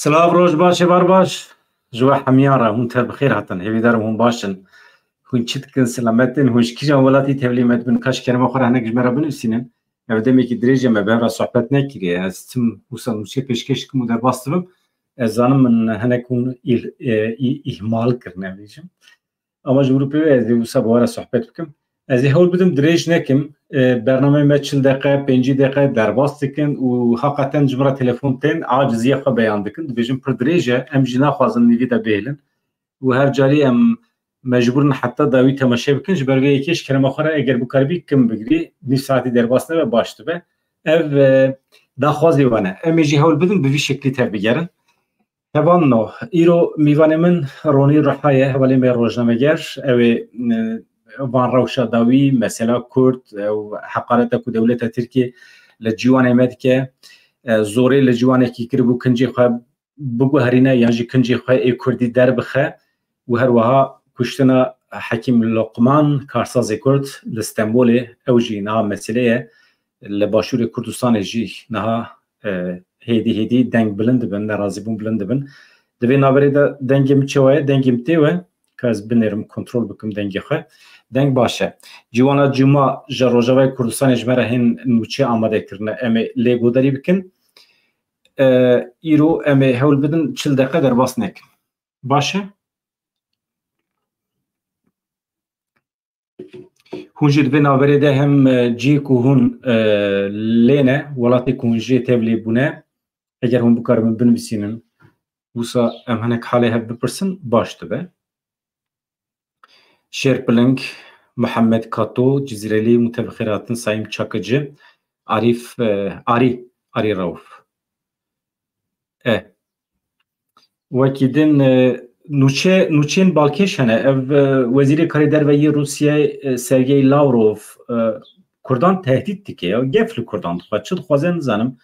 سلااو ڕۆژ باشێ بار باش ژوە هەمیارە هون تەر بخێر هاتن هێویدارم هون باشن هون چیت کن سلامەتن هۆشکیژان وڵاتی تەولیمەت بن کاش کەرمە خۆرا هەنێک ژمێرە بنووسینن ئەو دەمێکی درێژە مە بەمرا سۆحبەت نەکیریە ئەستم وسە نووسێ پێشکەشکم و دەرباست بم ئەزانم من هەنێک هون ئیهمال کردن ئەویژم ئەمە ji ورو pê ez ê wisa bi were sohbet bikim ez ê hewl bidim dirêj nekim bername me 40 deqe 5 deqe derbas dikin û heqeten ji min re telefon tên aciziya xwe beyan dikin dibêjin pir dirêj e em jî naxwazin nivî de bêlin û her carî em mecbûrin heta dawî temaşe bikin ji ber vê yekê ji kerema xwe re eger bikaribî kim bigirî nîv saetî derbas nebe baş dibe ev daxwazê wan e em ê jî hewl bidin bi vî şeklî tevbigerin Hevan no, îro mîvanê min Ronî Rihaye hevalê me rojnameger ew ê van rewşa dawî mesela Kurd ew heqareta ku dewleta Tirkiye li cîwanê me dike zorê li cîwanekî kiribû kincê xwe biguherîne yan jî kincê xwe ê Kurdî derbixe û her wiha kuştina Hekîm Luqman karsazê Kurd li Stenbolê ew jî niha meselê ye li başûrê Kurdistanê jî niha hêdî deng bilind dibin nerazîbûn bilind dibin di vê naberê de dengê min çawa ye dengê min tê we ka ez binêrim kontrol bikim dengê xwe deng baş e cîwana cuma ji Rojavayê Kurdistanê ji me re hên nûçe amadekirine em ê lêgoderî bikin îro em ê hewl bidin 40 deqe derbas nekin baş e hûn jî di vê naberê de hem cî ku hûn lêne welatê ku hûn jê tev lêbûne eger hûn bikaribin binivîsînin wisa em hinek halê hev bipirsin baş dibe Şêrpiling Mihemed Kato Cizrelî mutebixêr hatin Saîm Çakıcı Arî Rauf wekî din nûçeyên balkêş hene ev Wezîrê Karê Derveyî Rûsyayê Sergey Lavrov Kurdan tehdît dike ya gef li Kurdan dixwe çi dixwaze nizanim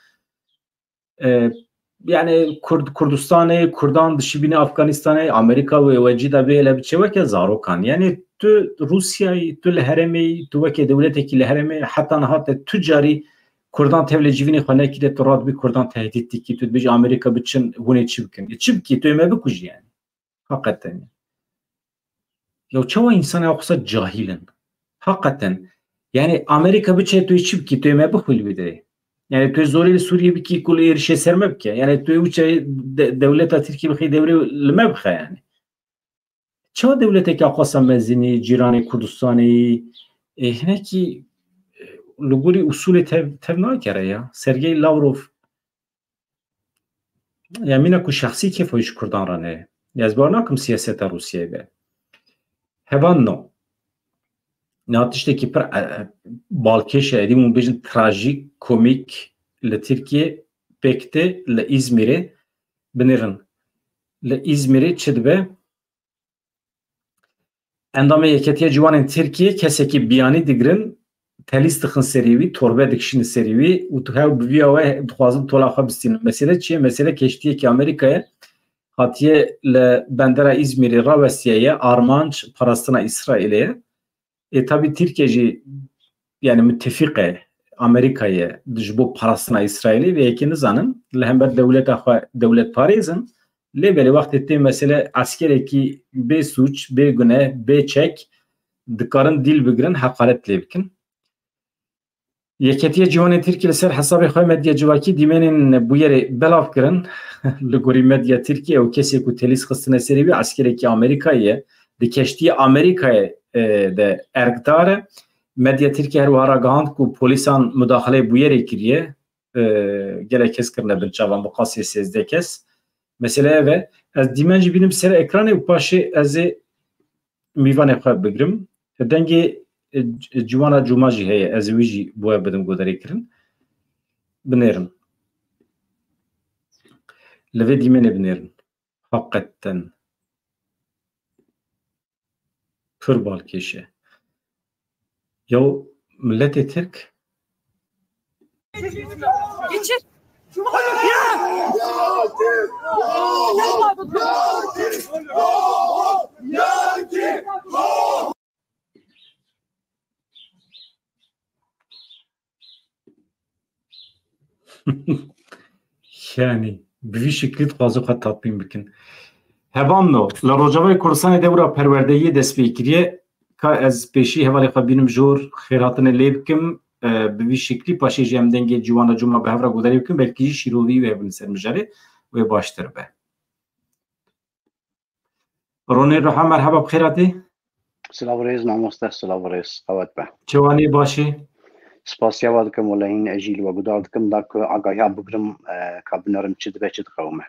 yani Kurdistanê Kurdan dişibîne Afganistanê Amerîka wê wecî de bêle bi çeweke zarokan yani tu Rûsyayê tu li herêmê tu wekî dewletekî li herêmê heta niha te tu carî Kurdan tev li civînê xwe nekî tu radibî Kurdan tehdît dikî tu dibêjî Amerîka biçin hûnê çi bikin çi bikî tu ê me bikujî yani hakikaten ya çawa însan ya qisa cahîlin hakikaten yani Amerîka biçe tu çi bikî tu ê me bixwîl wî de yani tu zorê li Sûriye bikî ku li êrişê ser me bike yani tu wî dewleta Tirkiye bixî devrê li me bixe yani çawa dewleteke xwasa mezinî cîranê Kurdistanê hinekî li gorî usulê tev nakere ya Sergey Lavrov ya mîna ku şexsî kêfa ji Kurdan re ne ya ez bar nakim siyaseta Rûsyayê be hevan no niha tiştekî pir balkêş e edî hûn bêjin trajîk komîk li Tirkiye pêk tê li İzmîrê binêrin li İzmîrê çi dibe endamê Yeketiya Ciwanên Tirkiye kesekî biyanî digirin telîs dixin serî wî torbe dikişînin serî wî û tu hew bi vîya we dixwazin tola xwe bistînin mesele çi ye mesele keştiyekî Amerîkayê hatiye li bendera İzmîrê rawestiye ye armanc parastina İsraîlê ye tabii Tirkiye jî yani müttefîq e Amerîkayê ji bo parastina İsraîlê vê yekê nizanin li hember dewleta xwe dewlet parêzin lê belê wextê tê mesele askerekî bê sûç bê guneh bê çek dikarin dîl bigirin heqaret lê bikin Yeketiya Ciwanê Tirkiye li ser hesabê xwe medya civakî dîmenên bûyerê belav kirin li gorî medya Tirkiye ew kesê ku telîs xistine serî wî askerekî Amerîkayê ye di keştiyê Amerîkayê de erkdar e medya Tirkiye her wiha ragihand ku polîsan mudaxeleyê bûyerê kiriye gelek kes kirine bin çavan bi qasî 13 kes mesele ev e ez dîmen jî bînim ser ekranê û paşê ez ê mîvanê xwe bigirim dengê Ciwana Cuma jî heye ez ê wî jî bo we bidim guderî kirin binêrin li vê dîmenê binêrin hakikaten pir balkêş e ya milletê Tirk Geçir. yani بوی شکلی خوازو خود تطبیم بکن هبانو لروجاوی کردستان دورا پروردهی دست بکریه که از پیشی حوالی خواه بینم جور خیراتن لیب کم بوی شکلی پاشی جیم دنگی جوانا جمعه به هفره گوداری بکن بلکی شیروی و ابن سر مجاره و باشتر به رونی روحا مرحبا بخیراتی سلام ریز ناموسته سلام ریز قوت به چوانی باشی سپاسیا واد کم ولی این اجیل و گودار کم داک آگاهی بگرم کابینارم چید به چید قومه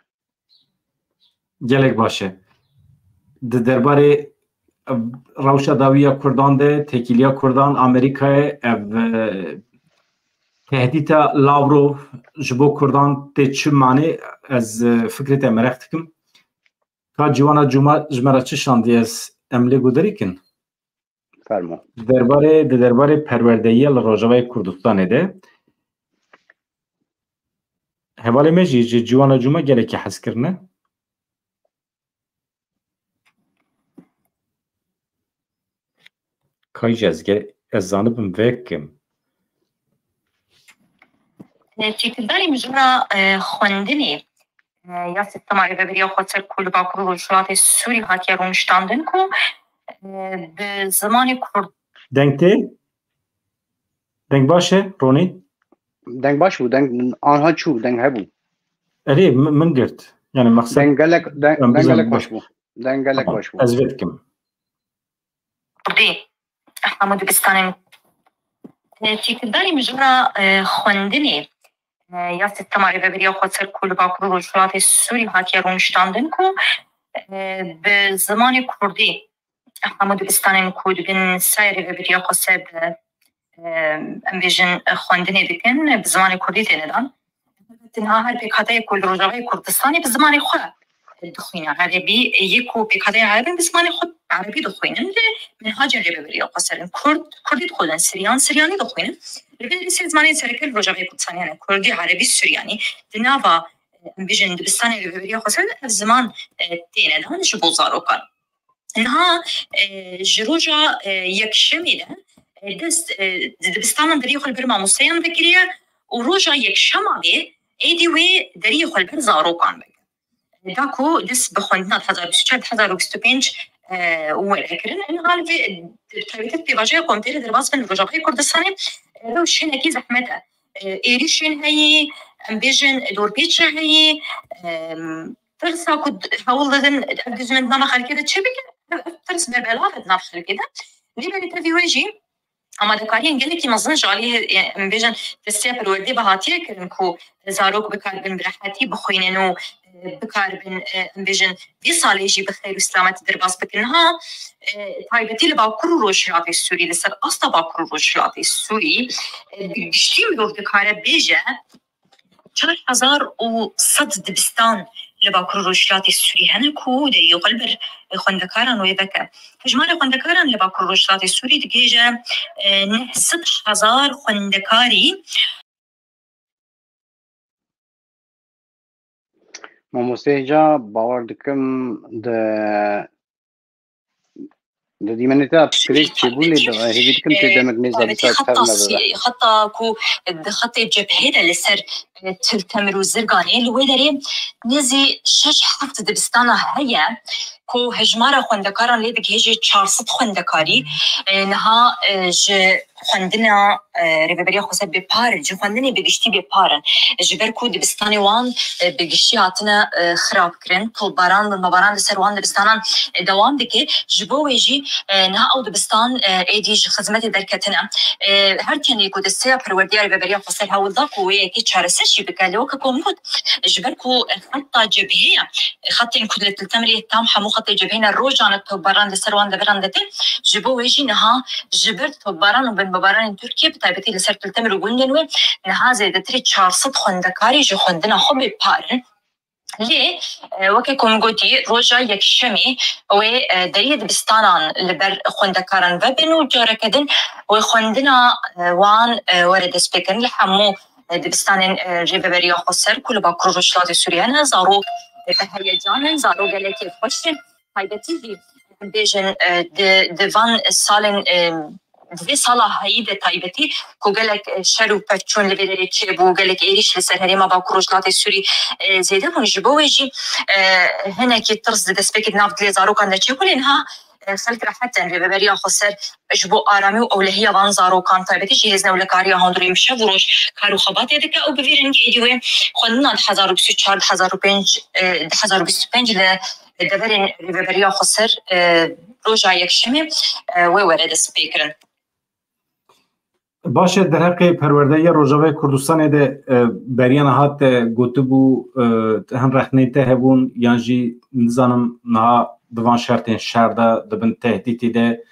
گلک باشه درباره روشا داویا کردان ده تکیلیا کردان امریکای تهدید لاورو جبو کردان ته چه معنی از فکرت مرخت کم که جوانا جمعه چه شاندی از عمله گوداری کن فرمو درباره پروردهی لروجاوی کردستان ده حوالی مجی جوانا جمعه گلکی حس کرنه کاج از زانبم وکم تیکداری مجموعه خوندنی یا سیستم ریوبری خاطر کل باکرو روشلات سوری هاتی رونشتاندن کو به زمان کرد دنگ باشه رونی دنگ باش بود دنگ آنها چو دنگ هبو اری من گرت یعنی مقصد دنگلک باش بود دنگلک باش بود از ویدکم کردی حمود بستانین تیکداری مجموعه خوندنی یا سیستم ریوبری خاطر کل باکرو روشلات سوری هاتی رونشتاندن کو به زمان کردی حمود بستانین کود بین سایر ریوبری خاصه امبیجن خوندنی بکن به زمان کردی تندان تنها هر پیکاته کل روجاوی کردستانی به زمان خود دخوینه عربی یکو پیکاته عربی به زمان خود عربی دخوینه منهاج ریوبری خاصه کردی خودن سریانی دخوینه لیکن زمانی سرکل روجاوی کردستانی کردی عربی سریانی دنوا امبیجن دبستانی ریوبری خاصه زمان تندان جبو زارو کن اینها جروجا یک شمیده دست دبستان دری خل بر ماموسیان بگیریه و روجا یک شمالی ایدی وی دری خل بر زارو کن بگیر داکو دست بخوندن 1024 ولی کرن این حال به تربیت دیواجه قومتی درباز بن روجاوی کردستانی رو شنکی زحمته ایریشین هایی امبیجن دور بیچه هایی ترسا کد حول دادن اگزمنت نام خالکیده چه بگه ترس ببلافت نام خالکیده لیبری تدیویجی اما دکاری انگلی که مزن جالی امبیجن دسته پروردی بهاتیه کرن کو زاروک بکار بن برحتی بخوینن و بکار بن امبیجن 20 سالی جی بخیر اسلامت درباز بکنها تایبتی لباکر روشلاتی سوری لسر استا باکر روشلاتی سوری بگشتی میگفت دکاره بیجه 4100 دبستان لباکر روشلاتی سوری هنه کو دی قلبر خوندکاران و یبکه هجمار خوندکاران لباکر روشلاتی سوری دیگه 900,000 خوندکاری ماموسته جا باور دکم د دیمنیتا فکریک چه بولی دا هیوی دکم تی دمک نیزا بسا خطا کو خط جبهه لسر تلتمرو زرگانی لوی داری نزی 6-7 دبستان هیا کو هجمار خوندکاران لی دک هجی 400 خوندکاری نها خوندنا ریوبری خاصه بپارن جو خوندنی بگشتی بپارن جبر کو دبستانی وان بگشتی هاتنا خراب کرن کل باران و مباران لسر وان دبستانان دوام دکی جبو ویجی نها او دبستان ایدی خدمت درکتنا هر کنی کو دسته پروردی ریوبری خاصه هاول دا کو یکی چارسشی بکالو که کومود جبر کو خطا جبهه خط كل التمري تام حمو خط جبهنا الروجان تباران لسروان دبران دتي جبو ويجي نها جبرت تباران وبن بباران تركيا بتايبتي لسر التمر وغندنوي نها زي دتري 400 خوندكاري جو خوندنا خبي بارن ليه وكيكم قلتي روجا يكشمي و دريد بستانان لبر خوندكارن وبنو جاركدن وخوندنا وان ورد سبيكن لحمو دبستان جبريا خسر كل باكر روشلات سوريانا زارو بهيجان زارو قالتي خوش هايبتي بيجن دفان سالن دوی سالا هایی ده تایبتی که گلک شر و پچون لبیدری چه بو گلک ایریش لسر هریما با کروجلات سوری زیده بون جبوه جی هنه که ترس دست بکید نافت لیزارو کنده چه کل اینها خلق راحتاً رببريا خسر جبو آرامی و اولهی وان زارو کان تایبتی جهزنا ولکاریا هندروی مشه وروش کارو خبات یده که او بویرن که ایدیوه خواندنا 2024 2025 لدورین رببريا خسر روجا یکشمی و ورد سپیکرن. باشه در حق پرورده روجاوی کردستان ده بریان هات گوتبو هم رخنیته هبون یانجی نزانم نه دوان شرطین شرده دبن تهدیدی ده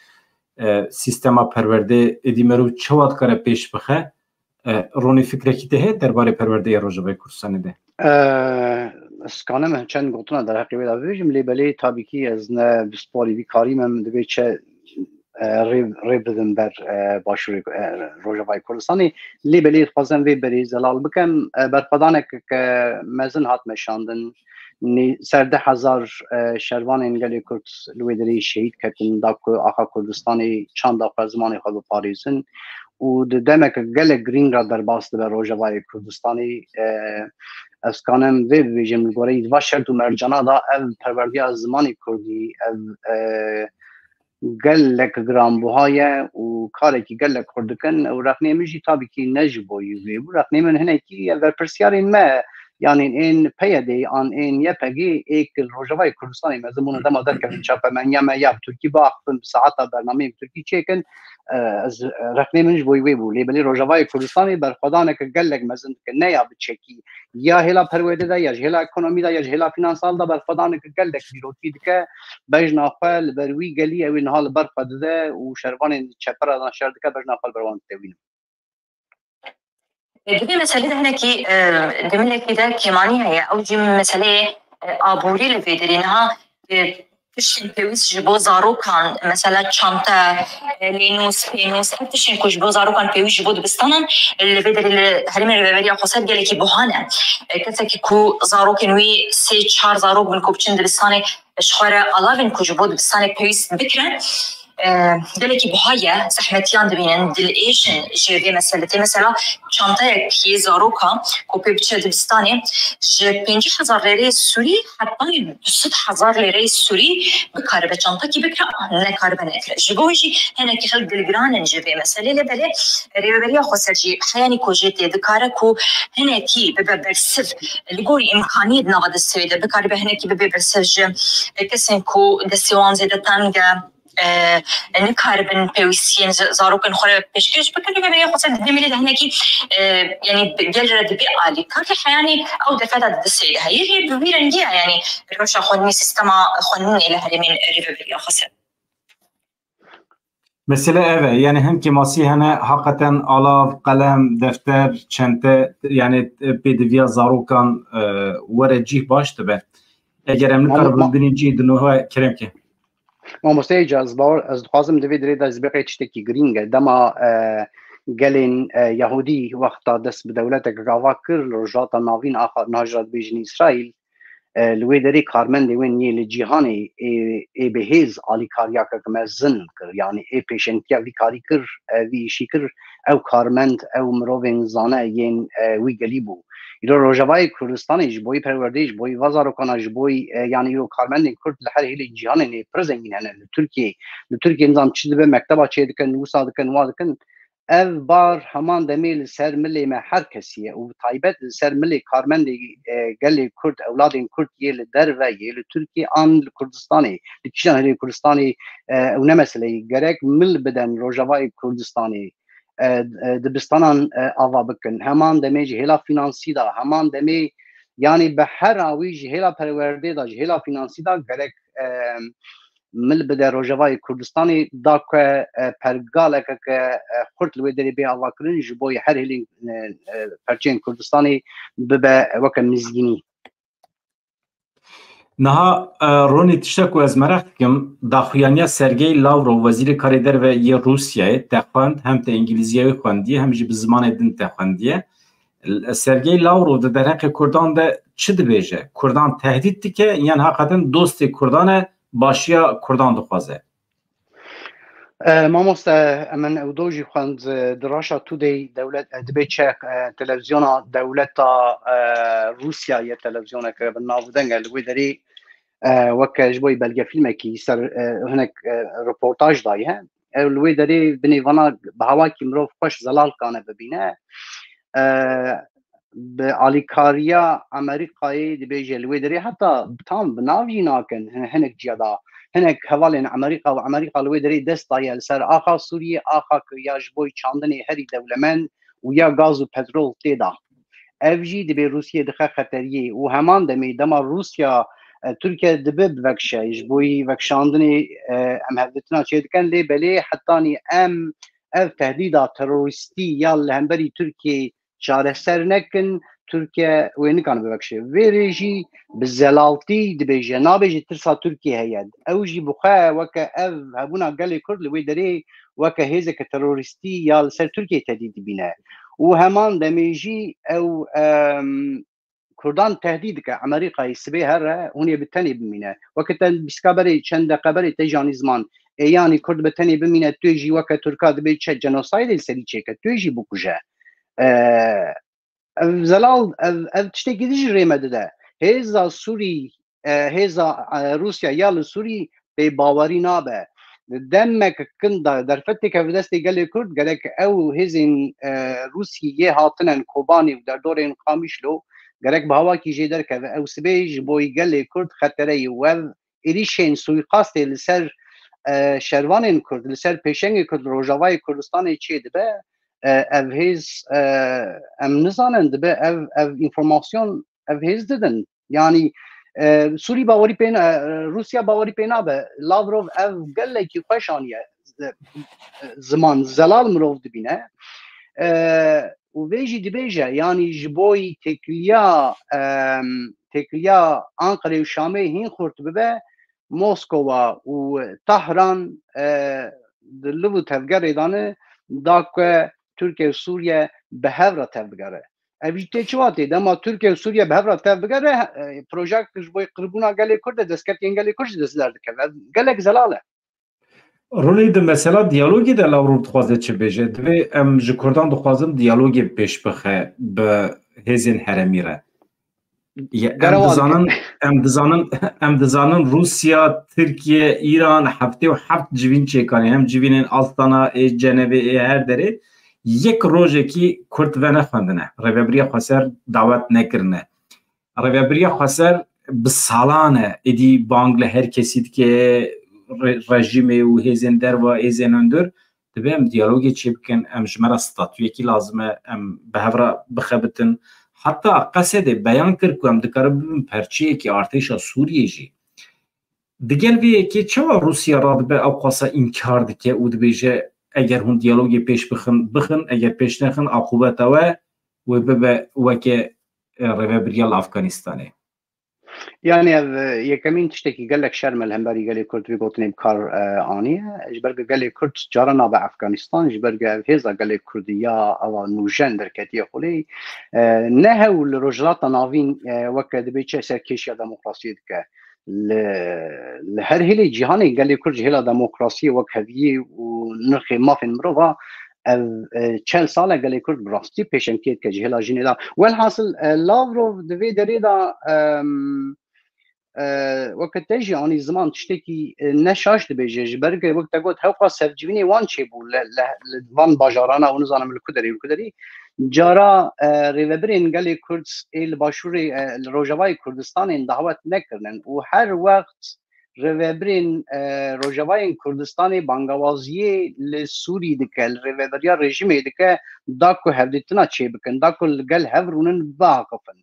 سیستما پرورده ادیمرو چواد کاره پیش بخه رونی فکر کی ده درباره پرورده روجاوی کردستان ده اسکانم چند گفتن در حقیقت داویجم لیبلی تابیکی از نه بسپاری وی کاریم دوی چه ریبدن بر باشوری روجاوی کردستانی لیبلی خواستم وی بری زلال بکم بر پدانه که مزن هات مشاندن سرده هزار شروان انگلی کرد لویدری شهید کردن داکو آخا کردستانی چند داخل زمانی خود پاریزن و دمک گل گرین را در باست بر روجاوی کردستانی اسکانم وی بیجم گوری و شرط و مرجانا دا او پروردی از زمانی کردی گلک گرانبوهای و کاری که گلک کردکن و رخنه میشی تابی که نجبوی و رخنه من هنه که اگر پرسیارین ما یعنی این پیاده آن این یه پگی ایک روجاوی کردستانی مزمون دم در کردن چاپ من یا ترکی با خپل ساعت برنامه ترکی چیکن از رخنه من جبوی بو لیبلی روجاوی کردستانی بر خدانه که گلک مزن که نه یا بچکی یا هلا پرورده دا یا هلا اکونومی دا یا هلا فینانسال دا بر خدانه که گلک بیروتی که بجنا خپل بر وی گلی او نه حال بر خدده و شروان چپر از شرد که بجنا خپل بروان توین دوی مسئله ده هنه که دمینه که ده کمانی هیا او جی مسئله آبوری لفیدرین ها تشین پیویس جبو زارو کان مثلا چانتا لینوس پینوس تشین که جبو زارو کان پیویس جبو دبستانن لفیدری هریم رببری خواست گله که بحانه کسی که کو زارو کنوی 3-4 زارو بن کوبچین دبستان شخوره علاوین که جبو دبستان پیویس بکرن دلکی بهای زحمتیان دبینن دل ایشن جوی مثلا چانتای کی زاروکا کوپی بچه دبستانی ج 50,000 لیره سوری حتی 200,000 لیره سوری بکار به چانتا کی بکره نکار به نکره جبویی هنه که خیلی دلگران جوی مثلا لبله ریبریا خسرجی حیانی کوجیت دکاره کو هنه کی به برسف لگوی امکانی نواد سویده بکار به هنه کی به برسف کسی کو دستیوان زده تنگ نکاربن پیوستین زاروکن خوره پیشکش بکنه به یه خصوص دمیلی دهنه کی یعنی گل رد بی عالی کار حیانی او دفعات دسته هایی ببیرنگی یعنی روش خونی سیستم خونی لهرمین ریبری خصوص مثلا اوه یعنی هم که ماسی هنه حقیقتا آلاف قلم دفتر چنته یعنی پیدویا زاروکان ورجی باش تبه اگر هم نکار بندنی جی دنوها کرم که ما مستعد از بار از خواستم دوید رید از بقیه چتکی گرینگه دما گلین یهودی وقتا دست به دولت گاوا کر رجات ناوین آخر ناجرات بیجن اسرائیل لوی دری کارمند وین یه لجیهانی ای بهیز آلی کاریا که مزن کر یعنی ای پیشنتیا وی کاری کر وی شیکر او کارمند او مروین زانه ین وی گلی بو ایرو روجاوی کردستانیش بوی پروردهش بوی وزارو کناش بوی یعنی ایرو کارمندین کرد لحر هیلی جهان نه پرزنگین هنه لترکیه نظام چیز به مکتبا چه دکن نوسا دکن وا دکن اف بار همان دمیل سر ملی ما هر کسیه و تایبت سر ملی کارمندی گلی کرد اولادین کرد یه در و یه لترکیه آن کردستانی لکشان هیلی کردستانی و نمسلی گرک مل بدن روجاوی کردستانی دبستانان آوا بکن همان دمی جهلا فینانسی دا همان دمی یعنی به هر آوی جهلا پرورده دا جهلا فینانسی دا گرک مل بده روجاوی کردستانی دا که پرگاله که خورد لوی دری بی آوا کرن جبوی هر هلی پرچین کردستانی ببه وکم مزگینی نها رونی تشتکو از مرخ کم داخویانیا سرگی لاورو وزیر کاری در و یه روسیه تخواند هم تا انگلیزیه خواندیه هم جی بزمان دن تخواندیه سرگی لاورو در حق کردان ده چه دبیجه؟ کردان تهدید دی که یعنی حقیقتا دوست کردان باشیا کردان دخوازه مامۆستا ئەمن ئەو دۆژی خوند دراشە تودەی دەولەت دەبێت چێ تەلەڤیزیۆنا دەولەتا رووسیا یە تەلەڤیزیۆنەکە بە ناودەنگە لەوێ دەرێ وەکە ji بۆی بەلگە فیلمێکی سەر هەنێک رپۆرتاژ دای هە لەوێ دەرێ بنێڤانا بە هەواکی مرۆڤ خۆش زەلالکانە ببینە bi alîkariya Amerîkayê dibêje li wê derê heta tam bi nav jî nakin hinek ciya da hinek hevalên Amerîka û Amerîka li wê derê dest daye li ser axa Sûriyê axa ya ji bo çandinê herî dewlemend û ya gaz û petrol tê da ev jî dibê Rûsyê dixe xeteriyê û heman demê dema Rûsya Türkiye dibe bivekşe ji bo vekşandinê em hevdîtina çê dikin lê belê hetanî em ev tehdîda terorîstî ya li hemberî Tirkiye çareser nekin Türkiye wê nikan bivekşe vê rê jî bi zelaltî dibêje nabêje tirsa Tirkiye heye ew jî bi xwe weke ev hebûna gelê Kurd li wê derê weke hêzeke terorîstî ya li ser Tirkiye tehdît dibîne û heman demê jî ew Kurdan tehdît dike Amerîkayê sibê here hûn ê bi tenê bimîne weke te bîska berê çend deqeberê te janî ziman yanî Kurd bi tenê bimîne tu jî weke Tirka dibê çe genosaydê li serî çêke tu jî bikuje ev zelal ev tiştekî dijî rê me dide hêza Sûrî hêza Rûsya ya li Sûrî pê bawerî nabe demek kin da derfeteke bi destê gelê Kurd gerek ew hêzên Rûsyî hatinin Kobanî û derdorên Qamişlo gerek bi hawakî jê derkeve ew sibê ji bo gelê Kurd xetereyê û ev êrişên suîqastê li ser şervanên Kurd li ser pêşengê Kurd Rojavayê Kurdistanê çê dibe ev hêz em nizanin dibe ev înformasyon ev hêz didin yanî Sûrî bawerî pê Rûsya bawerî pê nabe Lavrov ev gelekî xweş aniye ziman zelal mirov dibîne û vê jî dibêje yanî ji bo têkiliya Anqerê û Şamê hîn xurt bibe Moskova û Tehran di liv û tevgerê danê da ku Türkiye û Sûriye bi hev re tev bigere ev jî tê çiwa tê dema Türkiye û Sûriye bi hev re tev bigere projek ji bo qirbûna gelê Kurd de destkeftiyên gelê Kurd jî dest derdike gelek zelal e Rolê di mesela diyalogê de Lavrov dixwaze çi bêje divê em ji Kurdan dixwazin diyalogê pêş bixe bi hêzên heremî re em dizanin Rûsya Tirkiye İran heftê û heft civîn çêkanî hem civînên Astana ê Cenevê ê her derê yek rojekî Kurd ve nexwendine rêveberiya Xweser dawet nekirine rêveberiya Xweser bi salan e êdî bang li her kesî dike rejimê û hêzên derva êzên hundir dibe em diyalogê çê bikin em ji me re statûyekî lazim e em bi hev re bixebitin heta qesedê beyan kir ku em dikarin bibin perçeyekî artêşa Sûriyê jî digel vê yekê çawa Rûsya radibe ew xwasa înkar dike û dibêje eger hûn diyalogê pêş bixin eger pêş nexin aqûbeta we wê bibe weke rêveberiya li Afganistanê yani ev yekemîn tiştekî gelek şerm li hemberî gelê Kurd vê gotinê bikar aniye ji ber gelê Kurd cara nabe Afganistan ji ber ev hêza gelê Kurdî ya ewa nûjen derketiye xulê ne hewl li rojhilata navîn weke dibê çe serkêşiya demokrasiyê dike li her hêlê cîhanê gelê Kurd ji hêla demokrasiyê wek heviyê û nirxê mafên mirova ev çend sal e gelê Kurd bi rastî pêşengiyê dike ji hêla jinê da welhasil Lavrov di vê derê da weke te jî anî ziman tiştekî neşaş dibêje ji ber wek te got hewqa sevcivînê wan çêbû li van bajarana û nizanim li ku derê cara rêveberên gelê Kurd ê li başûrê li Rojavayê Kurdistanên davet nekirinin û her wext rêveberên Rojavayên Kurdistanê bangawaziyê li Sûrî dike li rêveberiya rejimê dike da ku hevdîtina çê bikin da ku li gel hev rûnin biaqifin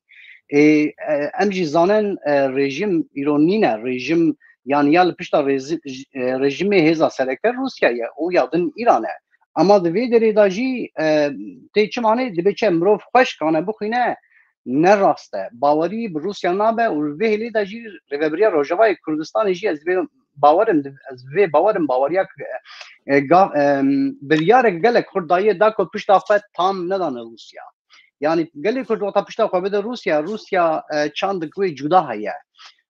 em jî zanin rejim îro nîne rejim yani ya li pişta rejimê hêza serekter Rûsya ye û ya din İran e ama di vê derê da jî tê çi manê dibe çe mirov xweş kane bixwîne ne rast e bawerî bi Rûsya nabe û vê hêlê de jî rêveberiya Rojavayê Kurdistanê jî ez vê bawerim baweriya biryarek gelek Kurd daye da ku pişta xwe tam nedane Rûsya yani gelê Kurd weta pişta xwe bide Rûsya çand wê cuda heye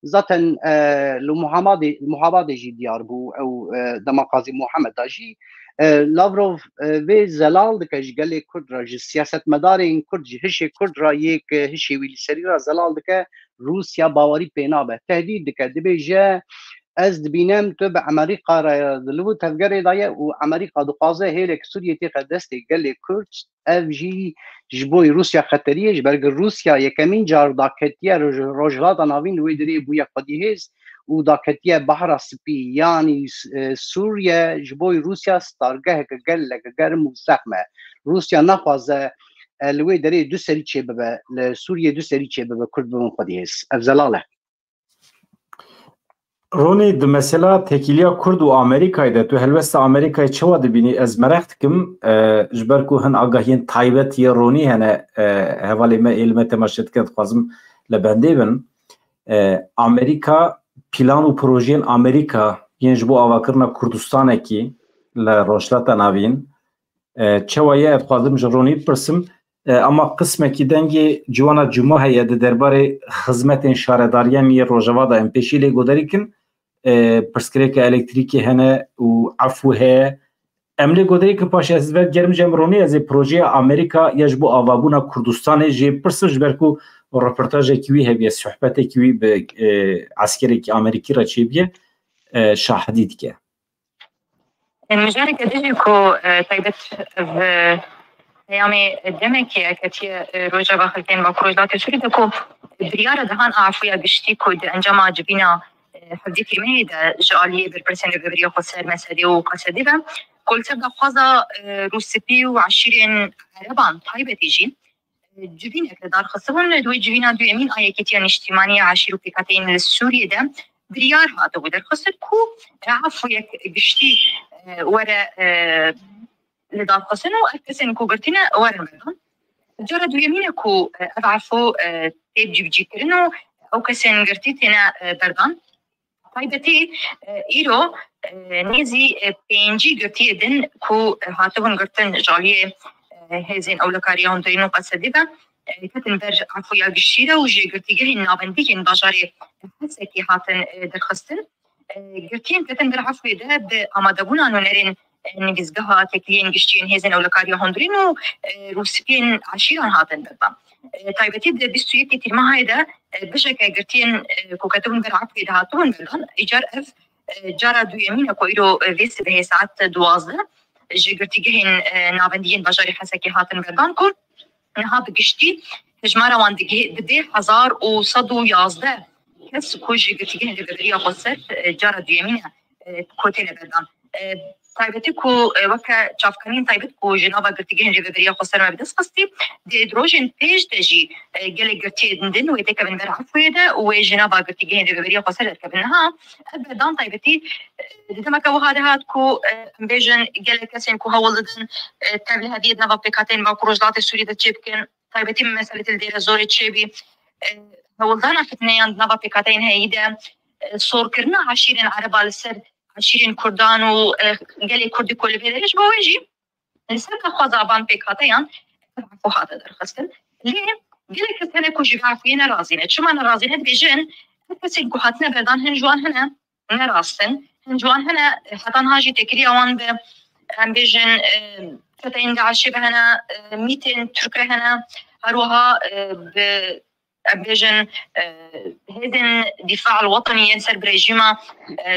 ذاتا المحاماة جي ديار بو او دما قاضي محمد داجي لافروف في زلال دكش قال لي كرد راج سياسة مدارين كرد هشي كرد رايك هشي ويلي سريرا زلال دك روسيا باوري بينابه تهديد دك دبيجا از دبینم تو به امریکا را دلو تفگری دایه و امریکا دو قازه هیلک سوریه تی قدستی گلی کرد اف جی جبوی روسیا خطریه جبرگ روسیا یکمین جار داکتیه روجلات ناوین وی دری بویا قدیهیز و داکتیه بحر سپی یعنی سوریه جبوی روسیا ستارگه که گلک گرم و زخمه روسیا نخوازه لوی دری دو سری چه ببه لسوریه دو سری چه ببه کرد بمون قدیهیز افزلاله رونی د مثلا تکیلیا کرد و آمریکای ده تو هلوست آمریکای چوا دبینی از مرخت کم جبرکو هن آگاهین تایبت یا رونی هنه حوالی ما علمه تماشید کند خوازم لبنده بن آمریکا پلان و پروژین آمریکا ینج بو آواکرنا کردستانه کی لروشلاتا ناوین چوا یه خوازم جرونی پرسم اما قسمه کی دنگی جوانا جمعه یا ده درباره خدمت شارداریان می روجوادا امپیشیلی گوداری کن پرسکریک الکتریکی هنه و عفوه املی گوداری کن پاش از وقت گرم جمرونی از پروژه آمریکا یجبو آوابونا کردستان جی پرسش برکو رپورتاج کیوی هبیه صحبت کیوی به عسکری که آمریکی را چی بیه شاهدید که المشاركة ديجيكو تايبت في أيامي دمكي كتي روجا باخلتين ماكروجات سوري دكو بريارة دهان أعفويا قشتيكو أنجاما جبينا حديثي ميدا جالية بالبرسين ببريا خسر مسادي وقصديبا كل سبدا خوازا روسبي وعشرين عربان طيبة تيجي جبينا كدار خصبون دوي جبينا دوي أمين آية كتيان اجتماعية عشيرو بيكاتين للسورية ده بريار هذا ودر خسر كو عفويا قشتي ورا لدار قسنو أكسن كو قرتنا ورا مردان جرد يمينكو أضعفو تيب جيب جيكرنو أو كسن قرتيتنا بردان طيبتي إيرو نيزي بينجي قرتي دن كو هاتفن قرتن جالية هزين أو لكاريون درينو قصديبا كتن برج عفو يا قشيرة وجي قرتي قرين نابنديين باجاري حسكي هاتن درخستن قرتين كتن در عفو ده بأمادبونا نونرين نجزقها تكلين قشتين هزين أو لكاريون هندرينو روسبين عشيران هاتن بردان طيبتي ده بيستويتي تلما هيدا بشكل قرتين كوكاتون برعفو ده هاتون بردان إيجار أف جارة دو يمين كو إيرو فيس به ساعات دوازده جي قرتي قهين نابنديين باجاري حسكي هاتن بردان كل نها بقشتي هجمارة وان دبي 1111 كس كو جي قرتي قهين لبريا قصر جارة دو يمين كوتين بردان طيبتي كو وكا تشافكانين طيبت كو جنابا قرتي قهين لبريا قصر ما بدس قصتي دي دروجين بيج تجي قال قرتي دندن ويتك من برع فويدا وجنابا قرتي قهين لبريا قصر كبنها بردان طيبتي دما كو هذا هاد كو بيجن قال كاسين كو هولدن تابل هذه نافا بيكاتين ما بروجلات السوري تشيبكن طيبتي مساله الديره زوري تشيبي هولدانا فتنيان نافا بيكاتين هيدا صور كرنا 20 عربه للسر 20 كردان وقال كردي كل بيدرش بويجي لسر كخوازابان بيكاتين عفو هذا درخستن ليه قال كسنه كو جيبا فينا رازينه شو معنى رازينه بيجن كاسين كو هاتنا بردان هنجوان هنا نراستن هنجوان هنا حتان هاجي تكري اوان ب امبيجن فتين داعشي بهنا 200 تركه هنا هروها ب امبيجن هذن دفاع الوطني ينسر بريجيما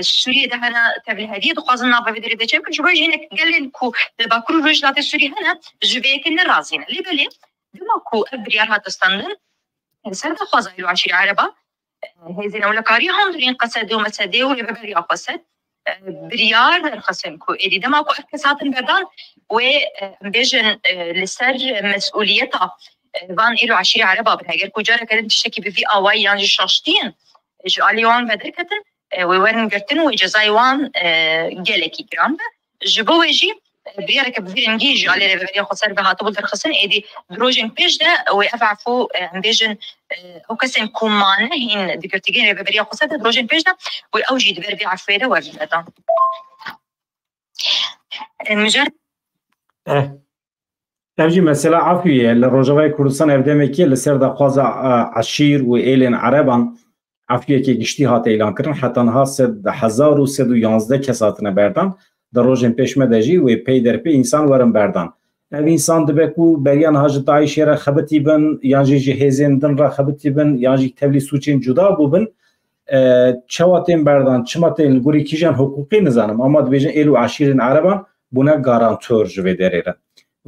سوريا ده هنا تبل هذه دقازنا بفدري ده كم كجوا هناك قال لكو باكرو رجلات السوري هنا جبيك الرازين اللي بالي دماكو ابريار هاتستندن سر دقازا له 10 عربه هذين اولكاري هم درين قصدوا مسدوا لبري قصد بريار الخصمكو إذا دماكو أكساتن بردان وبيجن لسر مسؤوليتها فان إلو 10 عربة بنهاجر كوجارة كده تشتكي بفي أواي يعني شاشتين جالي وان بدركتن وورن قرتن وجزاي وان جالكي جرام جبوا يجي بريارك بفير نجيج على ربيع خسر بها طول درخصن إيدي دروجن بيج ده وأفعفو بيجن أو كسن كمان هين دكتورين ربيع خسر دروجن بيج ده وأوجد بربيع عفيرة وردان مجرد تبجي مثلا عفوية للرجوع كردستان أبدامكية لسر دقازة عشير وإيلين عربان عفویەکی گشتی هات ئەیلانکردن حتەنها 1311 کەس هاتنە بەردان دە ڕۆژێن پێشمە دەژی وێ پێی دەرپێ ئینسان وەرن بەردان ئەو ئینسان دەبێت و بەریان هاژ داعیشێرە خەبەتی بن یانژی ji hêzên din re xebitî bin yan jî tevlî sûçên cuda bûbin çawa tên berdan çima tên li gorî kîjan hukukî nizanim ama dibêjin êl û eşîrên ereban bûne garantör ji vê derê re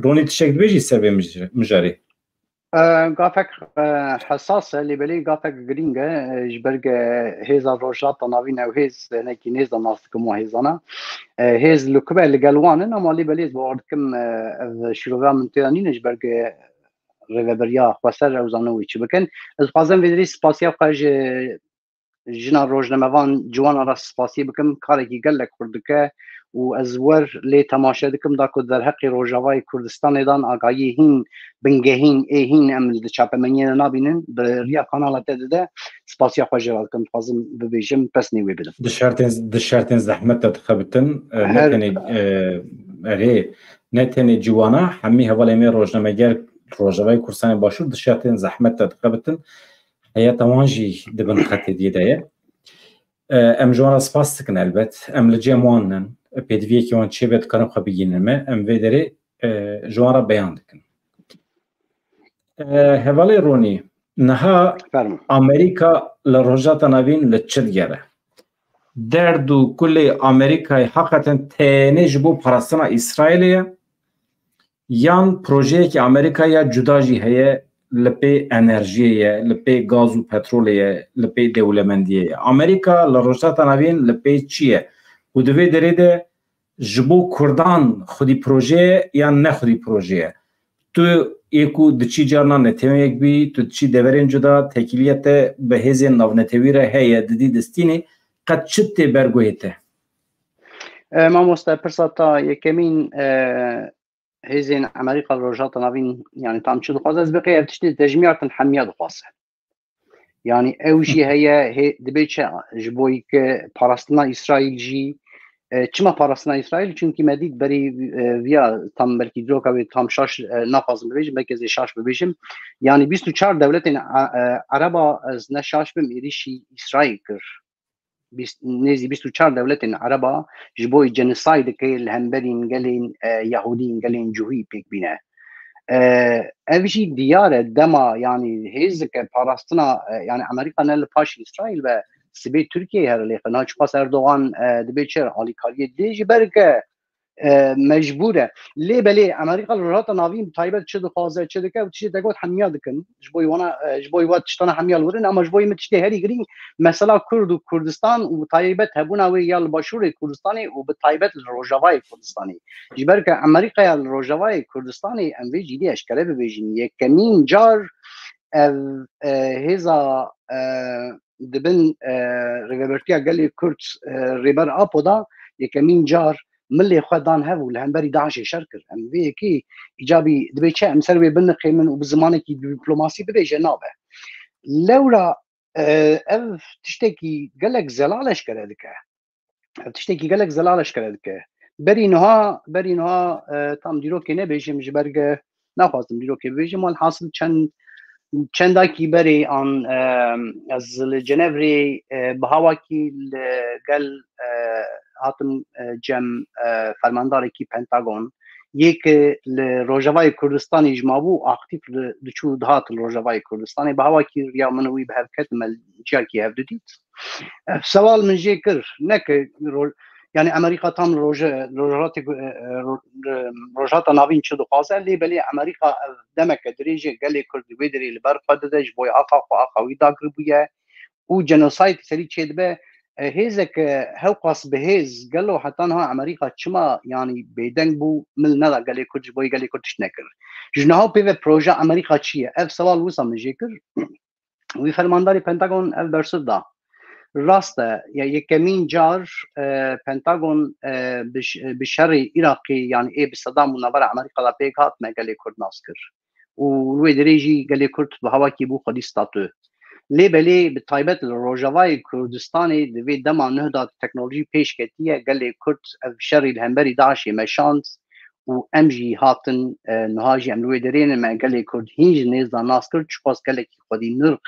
Ronî tişek dibêjî ser vê mijarê قافك حساسة اللي بلي قافك جرينجا جبرج هيزا روجات نافين أو هيز هناك نيزا ناستكم وهيزانا هيز لكبة اللي قالوانن أما اللي بلي بوردكم شروع من تانين جبرج ريفبريا خسر أو زانوي شبكن الفازن فيدري سباسيا قاج جنا روجنامه‌وان جوانا را سپاسی بکم کاری که گلک کردکه و از ور لی تماشا دکم دا که در حق روجاوای کردستان دان آگاهی هین بنگهین هین عمل چاپمنی نابینن به ریا کانال تده سپاسی خواجر کم فازم ببیجم پس نیوی بدم دشارتن زحمت تخبتن نتنی جوانا همی حوالی می روجنامه‌گر روجاوای کردستان باشور دشارتن زحمت تخبتن حياة وانجي دبن خطي ديدايا ام جوانا سپاس تكن البت ام لجيموانن بيدفيكي وان تشيبت كانم خبيينما ام فيدري جوانا بيان دكن هوالي روني نها امريكا لروجات ناوين لتشدگره دردو كل امريكا حقيقة تانيج بو پرستنا اسرائيلية يان پروژه که امريكا يا جداجي هيا لپی انرژیه لپی گاز و پترولیه لپی دولمندیه امریکا لروجات ناوین لپی چیه و دوی دریده جبو کردان خودی پروژه یا نه خودی پروژه تو یکو دچی جارنا نتیمه یک بی تو دچی دورین جدا تکیلیت به هزی ناو نتیویره هیه ددی دستینی قد چت برگویته ما مستپرساتا یکمین هزين أمريكا الرجات نافين يعني تام شو دخوازه از بقية بتشتي تجميع تنحمية دخوازه يعني أوجي هي دبيتش جبوي كبارستنا إسرائيل جي چما پاراستنا اسرائیل چونکی مدید بری ویا تام بلکی دروکا و تام شاش نفاز ببیجم بلکی شاش ببیجم یعنی 24 دولت عربا از نشاش بم ایریشی اسرائیل کر نزی 24 دولت عربا جبوی جنساید که الهمبرین گلین یهودین گلین جوهی پیک بینه اوشی دیاره دما يعني هيزك باراستنا يعني امريكا نل باش اسرائيل و سبي تركيا هر لي خنا چپاس اردوغان دبيچر علي كاري ديج بركه مجبوره لي بلي امريكا الرات ناوين تايبت چد خوازه چد که چي دغوت حميا دكن جبوي وانا جبوي وات چتنا حميا ورن اما جبوي متشتي هري غرين مثلا كرد وكردستان وتايبت هبونا ويا الباشور كردستاني وبتايبت الروجاواي كردستاني جبركه امريكا الروجاواي كردستاني ام في جي دي اشكال بيجين يكمين جار هذا دبن ريفرتيا قال كرد ريبر ابودا يكمين جار ملي خدان هاو الهمبري داعش شركر ام في كي ايجابي دبيتش ام سربي بنقي من وبزمانك دبلوماسي بدي جنابه لورا اف تشتكي قال لك زلالش كذلك تشتكي قال لك زلالش كذلك برينها تام ديروكي نبيجم جبرغ نافاستم ديروكي بيجم والحاصل چنداکی بری آن از جنوری بهواکی گل هاتم جم فرمانداری کی پنتاگون یک روجاوای کردستانی جمابو اکتیف دچو دهات روجاوای کردستانی بهواکی ریا منوی به حرکت مل جاکی هفدیت سوال من جیکر نک يعني امريكا تام روجات ناوين شدو خاصه اللي بلي امريكا دمك دريجه قال لي كرد ويدري البرقددج بوي اقا ويداقربيه وجنوسايد سري تشدبه هيزك هوقاس بهيز قال له حتى انها امريكا تشما يعني بيدنگ بو مل ندا قال لي كرد بوي قال لي كرد شنكر جناو بي بروجا امريكا تشيه اف سوال وسام جيكر وي فرمانداري پنتاگون اف برسدا راسته یکمین جار پنتاگون بشر عراقی يعني ايه بصدام منور امريكا لا بيغات مقالي كرد ناسكر ولوي دريجي قالي كرد بهواكي بو خدي ستاتو لي بلي بتايبت الروجاواي كردستاني دبي دما نهضه تكنولوجي بيش كتيه قالي كرد بشر الهمبري داعشي مشانس و امجي هاتن نهاجي املوي درين ما قالي كرد هيج نيزا ناسكر چقاس قالي خدي نرخ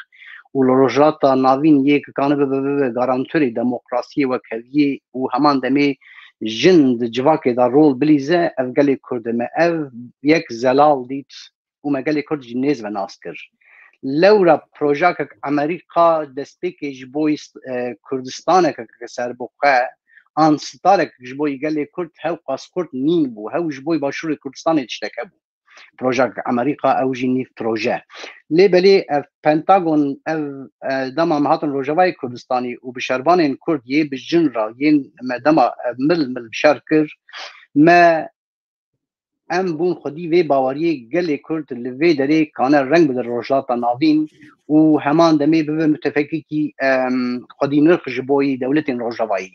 و لروجاتا ناوین یک کانه به گارانتوری دموکراسی و کلیه و همان دمی جند جواکی دا رول بلیزه اف گلی کردمه اف یک زلال دید و مگلی کرد جنیز و ناس کر لورا پروژاک امریکا دستپیک جبوی کردستان که سر بخه آن ستارک جبوی گلی کرد هاو پاسپورت نین بو هاو جبوی باشور کردستان تشتکه بو پروژه امریکا او جنیف پروژه لیبلی پنتاگون دما مهاتن روجوای کردستانی و بشربان کرد یه بجن را یه دما مل بشرکر ما ام بون خودی وی باوری گل کرد لوی دری کانه رنگ بدر روجات ناوین و همان دمی به متفقی کی خودی نرخ جبوی دولت روجوایی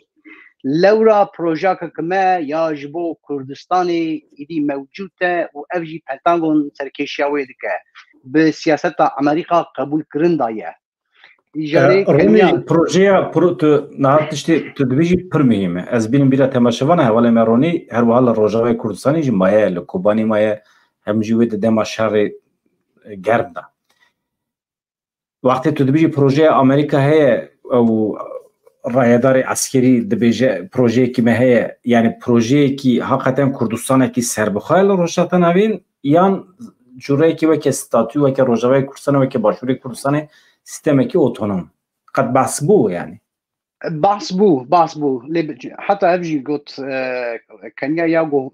لورا پروژه که یا جبو کردستانی ایدی موجوده و افجی پنتاگون سرکشیاوی دکه به سیاست امریکا قبول کرندایه رونی پروژه تو نهاتشتی تو دویجی پر مهمه از بین بیره تماشوانه حواله مرونی هر وحال روجاوی کردستانی جی مایه لکوبانی مایه همجوی دما شهر گرم ده وقتی تو دویجی پروژه امریکا هی او رایدار عسکری دبیجه پروژه کی مه یعنی پروژه کی حقیقتا کردستان کی سربخایل روشات نوین یان جوره کی وک استاتیو وک روجاوی کردستان وک باشوری کردستان سیستم کی اتونوم قد بحث بو يعني بحث بو حتى افجي قلت كان يا جو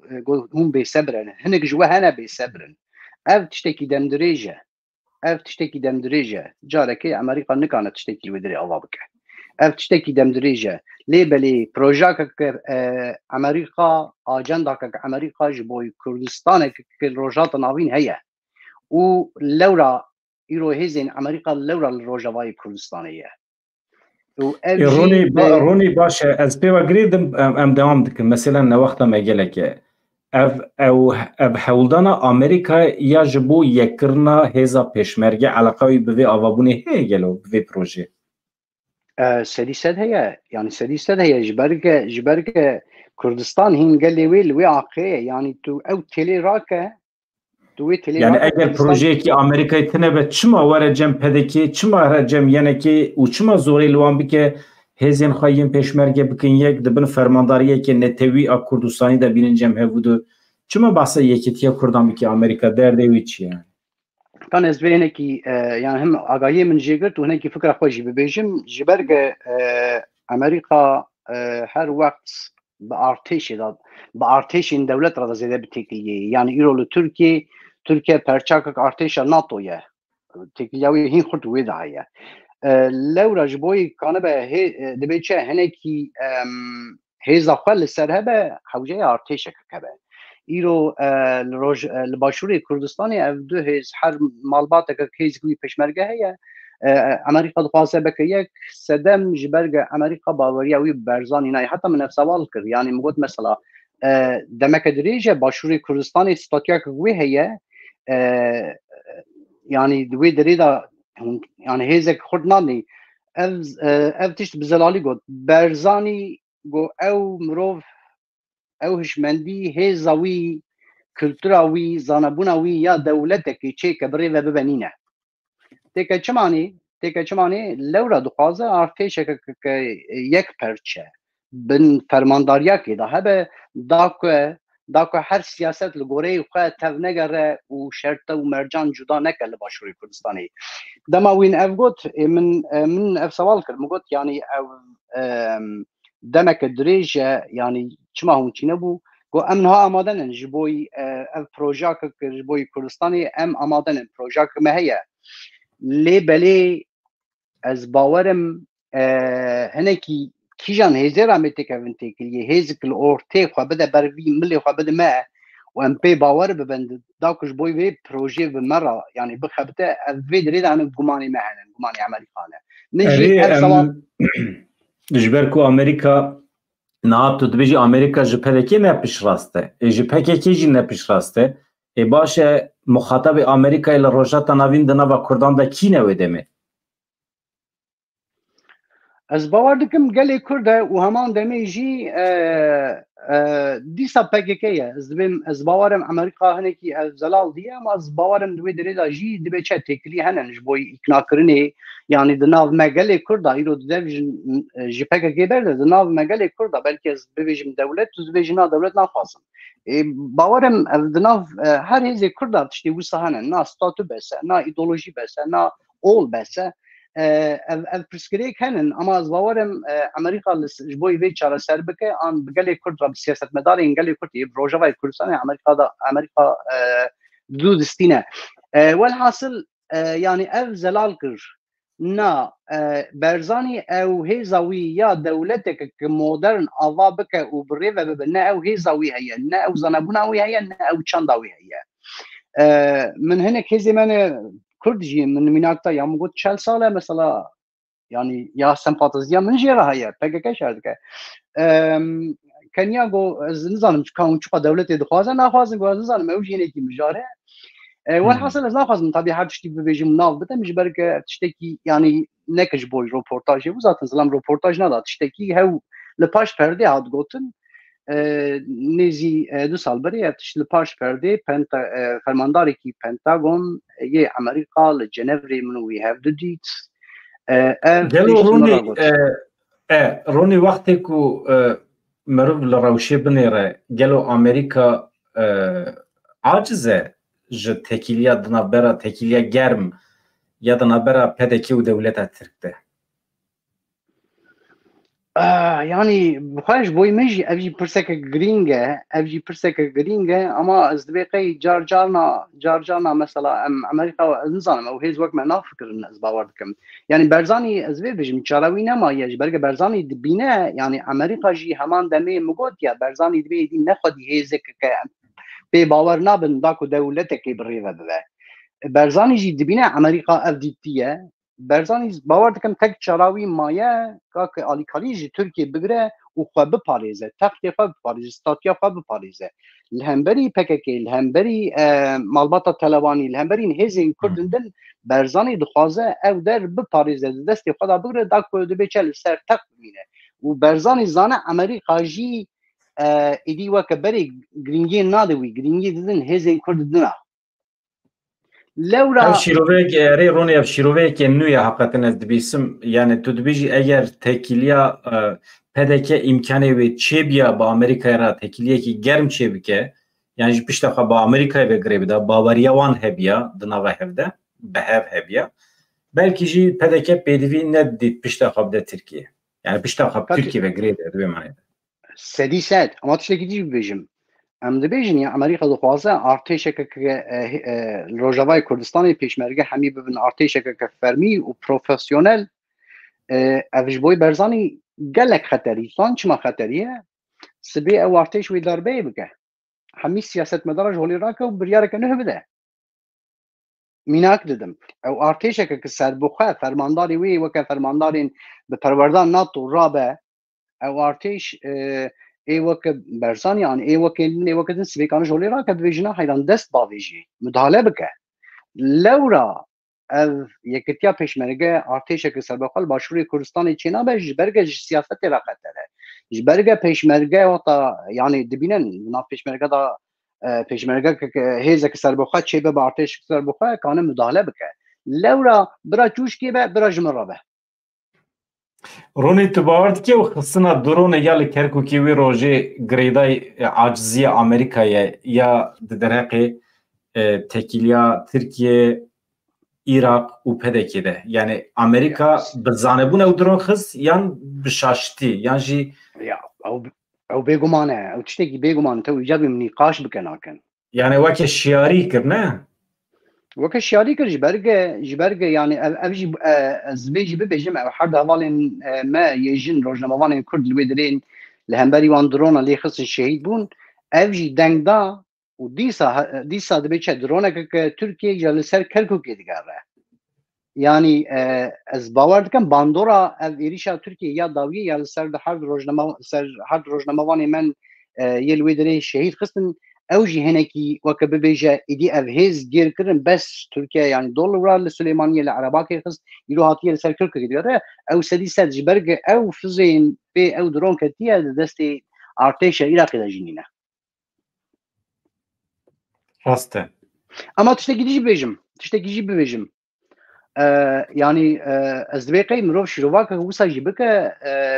هم بيصبرن هنك جوا هنا بيصبرن اف تشتكي دم دريجه جارك امريكا نكانت تشتكي ودري الله بك اف تشتكي دم دريجه ليبلي بروجاك امريكا اجندا امريكا جبوي كردستان كروجات ناوين هي ولورا يرو هيزين امريكا لورا الروجاوي كردستانيه روني باشا از بيوا گریدم ام دوام دکم مثلا وقت ما گلک او حولدانا امریکا یا جبو یکرنا هزا پیشمرگه علاقه به آوابونه هی گلو به پروژه سديسد هي يعني سديسد هي جبرك كردستان هين قال لي وي عقيه يعني تو او تيلي راكه يعني اگر پروژه کی امریکا تنبه چما ورجم پدکی چما رجم یعنی که او چما زوری لوان بکه هزین خواهیم پیشمرگه بکن یک دبن فرمانداریه که نتوی ا کردستانی دا بینن جمعه بودو چما بحث یکیتیه کردان بکی امریکا درده وی چی يعني كان از بینه کی يعني هم آگاهی من جيگرت و هنکی فکر خوشی ببیجم جبرگ امریکا هر وقت بارتشین دولت را زیده بتکلیه يعني ایرو ترکیه پرچاک ارتش ناتویه تکلیوی هین خود ویدایه لورا جبوی کانه به دبیچه هنکی هیزا خل سرهبه حوجه ارتش کبه ایرو لباشوری کردستانی او دو هیز هر مالبات که کیزگوی پشمرگه هیه امریکا دخواسته بکه یک سدم جبرگ امریکا باوری اوی برزانی نه حتی من سوال کرد يعني مگود مثلا دمک دریجه باشوری کردستانی استاتیا که گوی هیه يعني دوی دریدا يعني هیزک خود نانی او تشت بزلالی گود برزانی گو او مروف او هشمندی هیزاوی کلتوراوی زانبوناوی یا دولتکی چه کبری و ببنینه تیکه چمانی لورا دخوازه ارتش که یک پرچه بن فرمانداریا که ده هبه داکو هر سیاست لگوره خواه تف نگره و شرط و مرجان جدا نکه لباشوری کردستانی دما وین اف گوت من اف سوال کرد مگوت يعني او دمک دریجه يعني چما هون چی نبو گو امنها آمادن جبوی اف پروژاک جبوی کردستانی ام آمادن پروژاک مهیه لی بلی از باورم هنکی کیجان هزار آمده که ونتی کلیه هزکل اورته خواه بده بروی ملی خواه بده ما و ام پی باور ببند داکش بوی وی پروژه بمرا يعني بخبته في دريد عن گمانی مهنن گمانی امریکانه نجي ارسال جبركو امريكا نهات تبيجي امريكا جبهه نه پیش راسته جبهه کی نه پیش راسته ای باشه مخاطب امریکا الى روجات نوین دنا و کردان دا کی نه ودمه از باور دکم گلی کرده و همان دمی جی دیسا PKK از باورم امریکا هنکی از زلال دیه اما از باورم دوی دریدا جی دبی چه تکلی هننش بوی اقناع کرنی یعنی دناو مگل کردا ایرو دویژن جی PKK برده دناو مگل کردا بلکه از بویژم دولت تو بویژنا دولت نخواستم باورم دناو هر هزی کردا تشتی وسا هنن نا ستاتو بسه نا ایدولوژی بسه نا اول بسه البرسكريك هنن اما از باورم امریکا جبوی وی چاره سر بکه آن بگلی کرد را سیاست مداری انگلی کرد یه پروژه وای کردستان امریکا دو دستینه والحاصل يعني اف زلال کر نا برزانی او هیزاوی یا دولتك مودرن آوا بکه و بریوه ببه نه او هیزاوی هیا نه او زنبوناوی هیا نه او چنداوی هیا من هناك هزي من كردجي من ميناكتا يا مقول 40 ساله مثلا يعني يا سمباتيزيا من جيرها هي PKK شاركه كان ياغو نظام كان شو دولتي دخوازه ناخوازن غو نظام موجينه كي مجاره والحاصل از ناخوازن طبيعه تشتي بيجي مناف بتا مش بركه تشتكي يعني نكش بوي روبورتاج وزات نظام روبورتاج نادا تشتكي هو لباش پرده هاد گوتن نزی 2 سال بری اتش لپاش پرده فرمانداری کی پنتاگون یه امریکا لجنوری منو وی هاف دو رونی وقتی کو مرو لروشه بنیره گلو امریکا عاجزه ج تکیلیا دنابرا تکیلیا گرم یا دنابرا پدکی و دولت ترکته يعني بخارج بوي مجي افجي برسك جرينجا اما از دبيقي جارجانا مثلا امريكا نظام او هيز وقت ما نافكر الناس باوردكم يعني برزاني از بيجي مشاراوينا ما يج برجه برزاني دبينا يعني امريكا جي همان دمي مقود يا برزاني دبي دي نخدي هيزك بي باور نابن داكو دولتك بريفه ببا برزاني جي دبينا امريكا افديتيه برزانی باور دکم تک چراوی مایه که آلیکالیجی ترکیه بگره و خواه بپاریزه تختی خواه بپاریزه ستاتیا خواه بپاریزه الهمبری PKK الهمبری مالباتا تلوانی الهمبری هزین کردن دل برزانی دخوازه او در بپاریزه دستی خدا بگره دا کرده بچه سر تق بمینه و برزانی زانه امریکا جی ایدی وکه بری گرینگی نادوی گرینگی ددن هزین کردن لورا شیروک ری رونی شیروک نوی حقیقتا از دبیسم یعنی تو دبیجی اگر تکیلیا پدک امکانی و چه بیا با امریکا را تکیلیه کی گرم چه بکه یعنی پیش دفعه با امریکا و گریب دا باوریوان هبیا دنوا هفده به هبیا بلکه جی پدک پیدوی ندید پیش دفعه ده ترکیه یعنی پیش دفعه ترکیه و گریب دوی معنی سدی سد اما تشتکی دی بیجم ام دبیجن یا امریکا دخوازه ارتشک که روجاوای کردستان پیشمرگه همی ببین ارتشک که فرمی و پروفسیونل اوج بوی برزانی گلک خطری سان چما خطریه سبی او ارتش وی ضربه بکه همی سیاست مدارج هولی راکه و بریاره که نه بده میناک ددم او ارتشک که سربخه فرمانداری وی وکه فرماندارین به پروردان ناتو رابه او ارتش ای وقت برزانی يعني ای وقت نسبی کانش هولی را که بیجنا حیران دست باویجی مداله بکه لورا از یکتیا پیشمرگه ارتش که سربخال باشوری کردستان چینا به جبرگه سیاست را خطره جبرگه پیشمرگه وقتا يعني دبینن نا پیشمرگه دا پیشمرگه که هیزه که سربخال چه به ارتش که سربخال کانه مداله بکه لورا برا چوش که به برا جمرابه رونی تو باورد که خصنا درون یا کرکوکی وی روزه گریدای عاجزی امریکا یا درقه تکیلیا ترکیه عراق و پدکی ده یعنی امریکا بزانبون او درون خص یان بشاشتی یان جی او بگمانه او تشتکی بگمانه تو ایجابی منیقاش بکناکن یعنی وکه شیاری کرنه وكا شياري كر جبرجة يعني أبجي زبيجي ببجمع وحد هوالين ما يجين روجناموان كرد الويدرين لهمبري وان درونا اللي خص الشهيد بون أبجي دنگدا وديسا دبيتشا درونا تركيا جالسر كركوك يدقاره يعني از باورد كم باندورا إيريشا تركيا يا داوية يا لسر حد روجناموان من يلويدرين شهيد خصن اوجي هناكي وكببيجا ايدي افهز جير كرن بس تركيا يعني دولار لسليمانيه العرباكي خص يروهاتيه لسركرك دياره او سدي سد جبرج او فزين بي او درون كتيه دستي ارتش عراقی دا جنینه راسته اما تشتكي بيجم يعني از دبيقي مروف شروواك وسا جيبك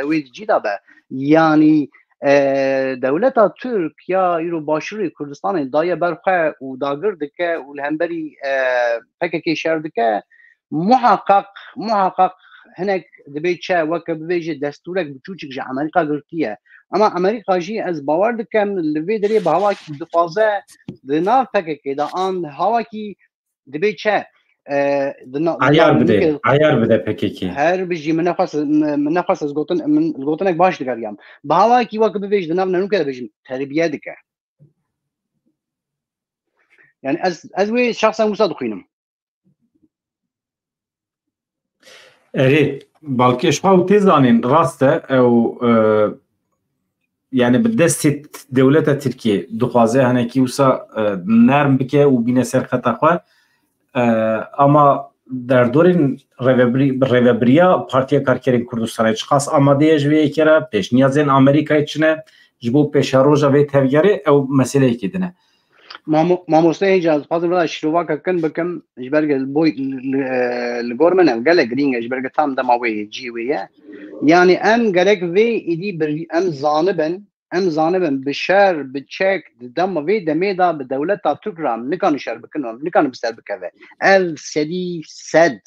ويد جيدا با يعني دولتا تركيا يرو باشري كردستان دايا برخه و داگر دكه و الهمبري PKK شهر دكه محقق هناك دبيت شا وك بيجي دستورك بتوچك جا امريكا قرتيه اما امريكا جي از باور دكم لوي دري بهواكي دفازه دنا PKK دا ان هواكي دبيت شا عیار بده PKK هر بيجي من نفس از گوتنك باش دگريام بهواكي وك بيجي دنا نو كده بيجي تربيه دكه يعني از وي شخصا مصادقينم اری بلکه اشخاص تیزانین راسته او يعني بالدست دولة تركيا دخوازه هناكي وسا نرم بكه و بين سر خطا اما در دورین ریوبریا پارتیا کارکرین کردستان اشخاص آماده جوی کرا پیش نیازن آمریکا چنه جبو پیش روزا وی تفگره او مسئله کی دنه ما مستهجا از فاضل ولا شروعك كان بكم جبرج البوي الجورمن قال جرين جبرج تام دماوي جيويه يعني ام قالك في ايدي ام زانبن بشار بتشيك دم في دميدا بدولة تركرام نكان شر بكنهم نكان بسر بكذا ال سدي سد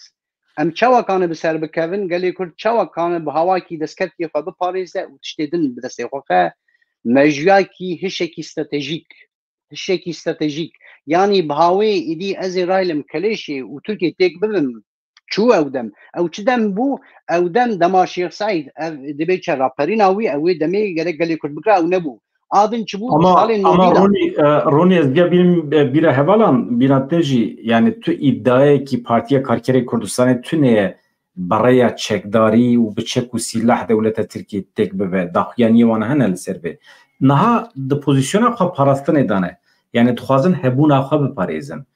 ام چوا كان بسر بكذن قال لي كل چوا كان بهواكي دسكت يخ بباريس وتشتدن بدس يخ مجياكي هشكي استراتيجيك يعني بهاوي ايدي ازرائيل كليشي وتركيا تيك ببم شو او چدم بو او دما شيخ سعيد دبي رابريناوي او دمي قال لي كنت بكره او نبو ادن چبو اما روني از بيرا هوالان بيناتجي يعني تو ادعای کی پارتیا کارکر کردستان تو نه برای چکداری و بچک و سلاح دولت ترکیه تک به داخیانی وانه هنل سربه نه د پوزیشن خو پاراستن دانه يعني تخوازن هبون اخو بپاریزن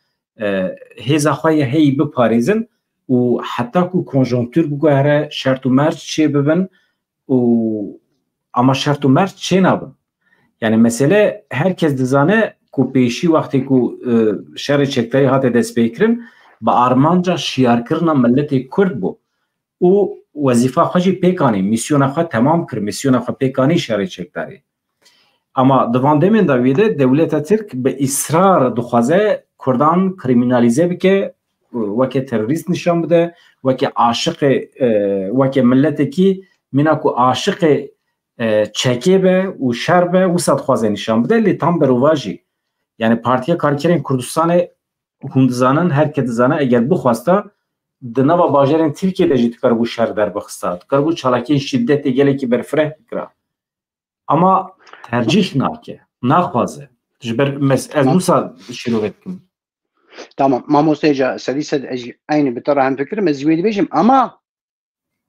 هیز اخو هی بپاریزن و حتی کو کنجونکتور بگوهره شرط و مرج چه ببن و اما شرط و مرج چه نبن يعني مسئله herkes dizane ku پیشی وقتی کو شر چکتایی هات دست بکرن با آرمانجا شیارکرنا ملت کرد بو و وظیفه خوشی پیکانی میسیون خو تمام کر میسیون خو پیکانی شر چکتاری اما دوان دمین داویده دولت ترک به اصرار دخوازه کردان کریمینالیزه بکه وکه تروریست نشان بده وکه عاشق وکه ملت کی مینا کو عاشق چکه به و شر به و صد خوازه نشان بده لی tam برواجی yani partiya karkerên Kurdistanê hûn dizanin herkes dizane eger bixwasta di nava bajarên Tirkiyeyê jî dikar bû şer derbixista dikar bû çalakiyên şiddetê gelekî berfireh bikira ama tercih nake naxwaze ji ber ez wisa şîrove dikim tamam mamosteca sedîsed aynı bir tara hem fikirim ez wê dibêjim ama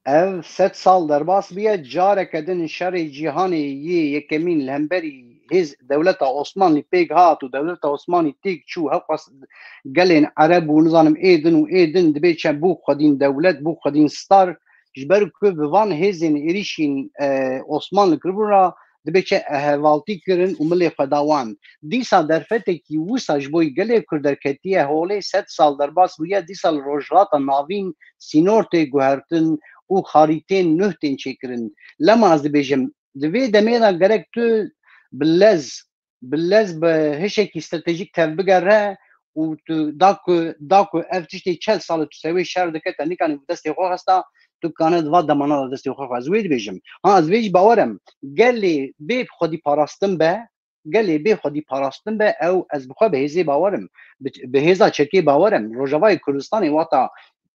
ev 100 sal derbas biye careke din şerê cîhanê yê yekemîn li hemberî هز دولة عثماني بيج هات ودولة عثماني تيج شو هقص قالين عرب ونظام ايدن دبيت بو خدين دولة بو خدين ستار جبرك بفان هزين إريشين عثمان الكربورا دبيت هوالتي كرن وملي خداوان ديسا درفتك يوسا جبوي قالي كردركتيه هولي 7 سال درباس ويا ديسا الروجرات الناظين سينورتي جوهرتن وخاريتين نهتين شكرن لما از دبيجم دبي دمينا قالك تو باللز بهشكي استراتيجيك تبقره و داكو افتشتي 40 سال تسوي شهر دكت اني كان دستي خو هستا تو كان دوا دمانه دستي خو ازويد بيجم ها ازويج باورم قال لي بي خدي باراستم به او از بخو بهزي باورم بهزا چكي باورم روجاوي كردستاني واتا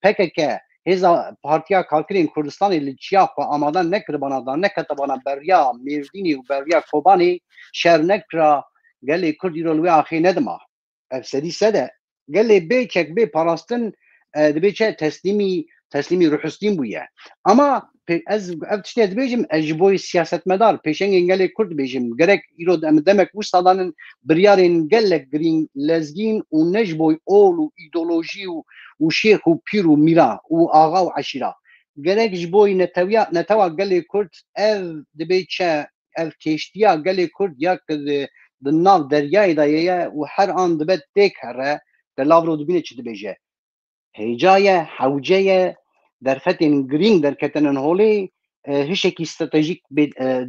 PKK هزا پارتیا کارکرین کردستانی لچیا خو آمادن نکر بنا نکتبانا بریا میردینی و بریا کوبانی شهر نکرا گلی کردی رو لوی آخی ندما افسدی سده گلی بی چک بی پاراستن دبی چه تسلیمی روحستین بویه اما از افتشتی از بیجم اجبوی سیاست مدار پیشنگ گلی کرد بیجم گرک ایرو دمک وستادن بریارین گلک گرین لزگین و نجبوی اول و ایدولوژی و شيخ و بير و ميرا و آغا و عشيرة گرك جبوي نتوا قال لي كرت اف دبيتشا ev teştiya gelê Kurd ya di nav deryayê de ye û her an dibe têk here de lavro dibîne çi dibêje hêca ye hewce ye derfetên girîng derketinin holê hişekî stratejîk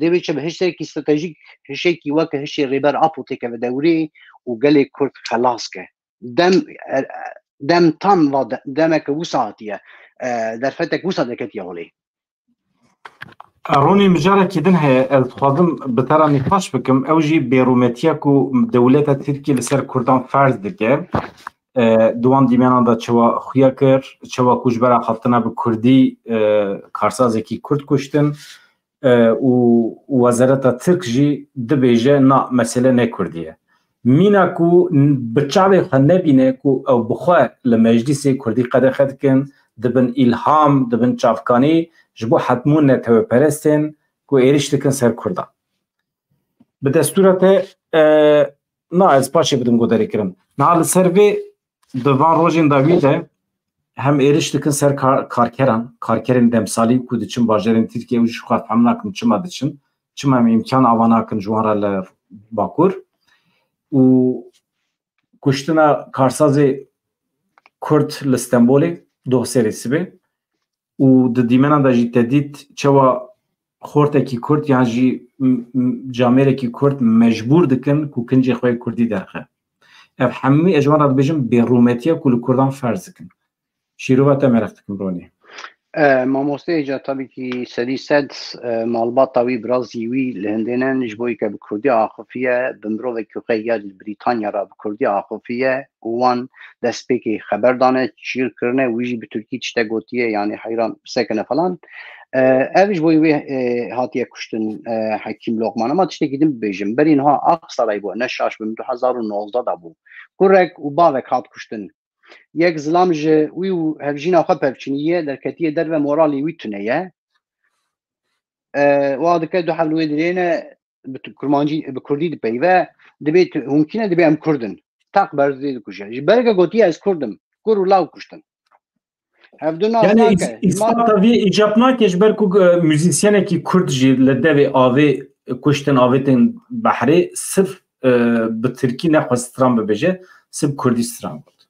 dêvê çi bi hişekî stratejîk hişekî weke hişê rêber Apo têkeve dewrê û gelê Kurd xelas ke dem tam va demeke wisa hatiye derfetek wisa deketiye holê رونی مجارکی دن هەیە ئەخوازم بتەرا نیقاش بکەم ئەو ژی بێڕوومەتیەک و دەولەتە ترکی لەسەر کوردان فەرز دکە دوان دیمێناندا چەوە خویا کرد چەوە کوژبەرە خەڵتنە بە کوردی کارسازێکی کورد کوشتن و وەزارەتە ترک ژی دبێژە نا مەسەلە نە کوردیە میناک و بچاوێ خە نەبینێ و ئەو بخوا لە مەجلیسێ کوردی قەدەخە دکن دبن ئیلهام دبن چافکانی ji bo hetmûn netewperestên ku êriş dikin ser Kurdan. Bi destûra te na ez paşê bidim goderê kirin. Niha li ser vê di van rojên dawî de hem êriş dikin ser karkeran, karkerên demsalî ku diçin bajarên Tirkiye û ji xwe fehm nakin çima diçin, çima em imkan ava nakin ji wan re li Bakur û kuştina karsazê Kurd li Stenbolê doserê sibê û di dîmenan de jî tedît çawa xortekî Kurd yan jî camerekî Kurd mecbûr dikin ku kincê xwe Kurdî derxe. Ev hemû ez ji wan re dibêjim bêrûmetiya ku li Kurdan ferz dikin. Şîrova te merak dikim Ronî. Mamosteyê tabii ki sedî sed malbata wî birazî wî li hindênen ji bo ke bi Kurdî axufiye bi mirovekî xwe ya li Brîtanya re bi Kurdî axufiye û wan destpêkê xeber dane çîr kirine wî jî bi Tirkî tiştek gotiye yani heyran bisekine falan ev ji bo wê hatiye kuştin Hekîm Lokman ama tiştekî din bibêjim berî niha Aksarayê bû ne şaş bin 2019 da bû kurek û bavek hat kuştin yek zilam ji wî û hevjîna xwe pevçîniye derketiye derve moralê wî tune ye wa dike du hevl wê dirêne bi Kurdî dipeyve dibê hûnkîne dibê em Kurdin tak berzê dikuje ji bereke gotiye ez Kurdim kur û law kuştin yani îspata vê îcab nake ji ber ku müzîsyenekî Kurd jî li devê avê kuştin avêtên behrê sirf bi Tirkî nexwest stran bibêje sirf Kurdî stran got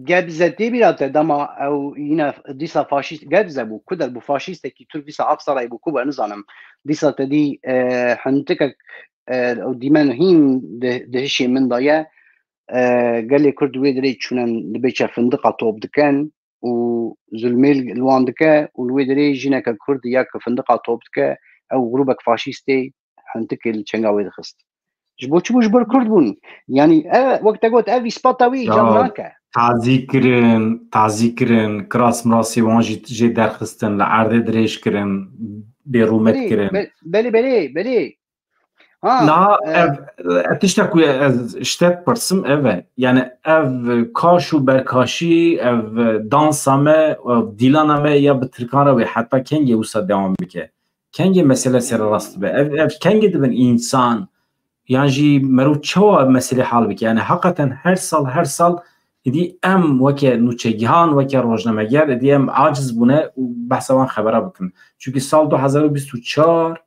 gebze tê bîrate dema ew yine dîsa faşîst gebze bû ku der bû faşîstekî Türk dîsa Aksarayê bû ku ben nizanim dîsa te dî hintikek ew dîmen hîn di hişê min da ye gelê Kurd wê dirê çûnen dibêçe findiqa top dikin û zulmê li wan dike û li wê dirê jineke Kurd ya ku findiqa top dike ew grûbek faşîstê hintikê li çenga wê dixist ji bo çi bû ji ber Kurd bûn yani wek te got ev îspata wî îcab nake tazî kirin kiras mirasê wan jî jê derxistin li erdê dirêj kirin bêrûmet kirin belê niha ev tiştek ku ez ştet pirsim ev e yani ev kaş û berkaşî ev dansa me ev dîlana me ya bi Tirkan re wê heta kengê wisa dewam bike kengê mesele serrast be ev kengê dibin însan yan jî merû çawa meselê hal bike yani heqeten her sal êdî em weke nûçegihan weke rojnameger êdî em aciz bûne û behsa wan xebera bikin çünkü sal 2024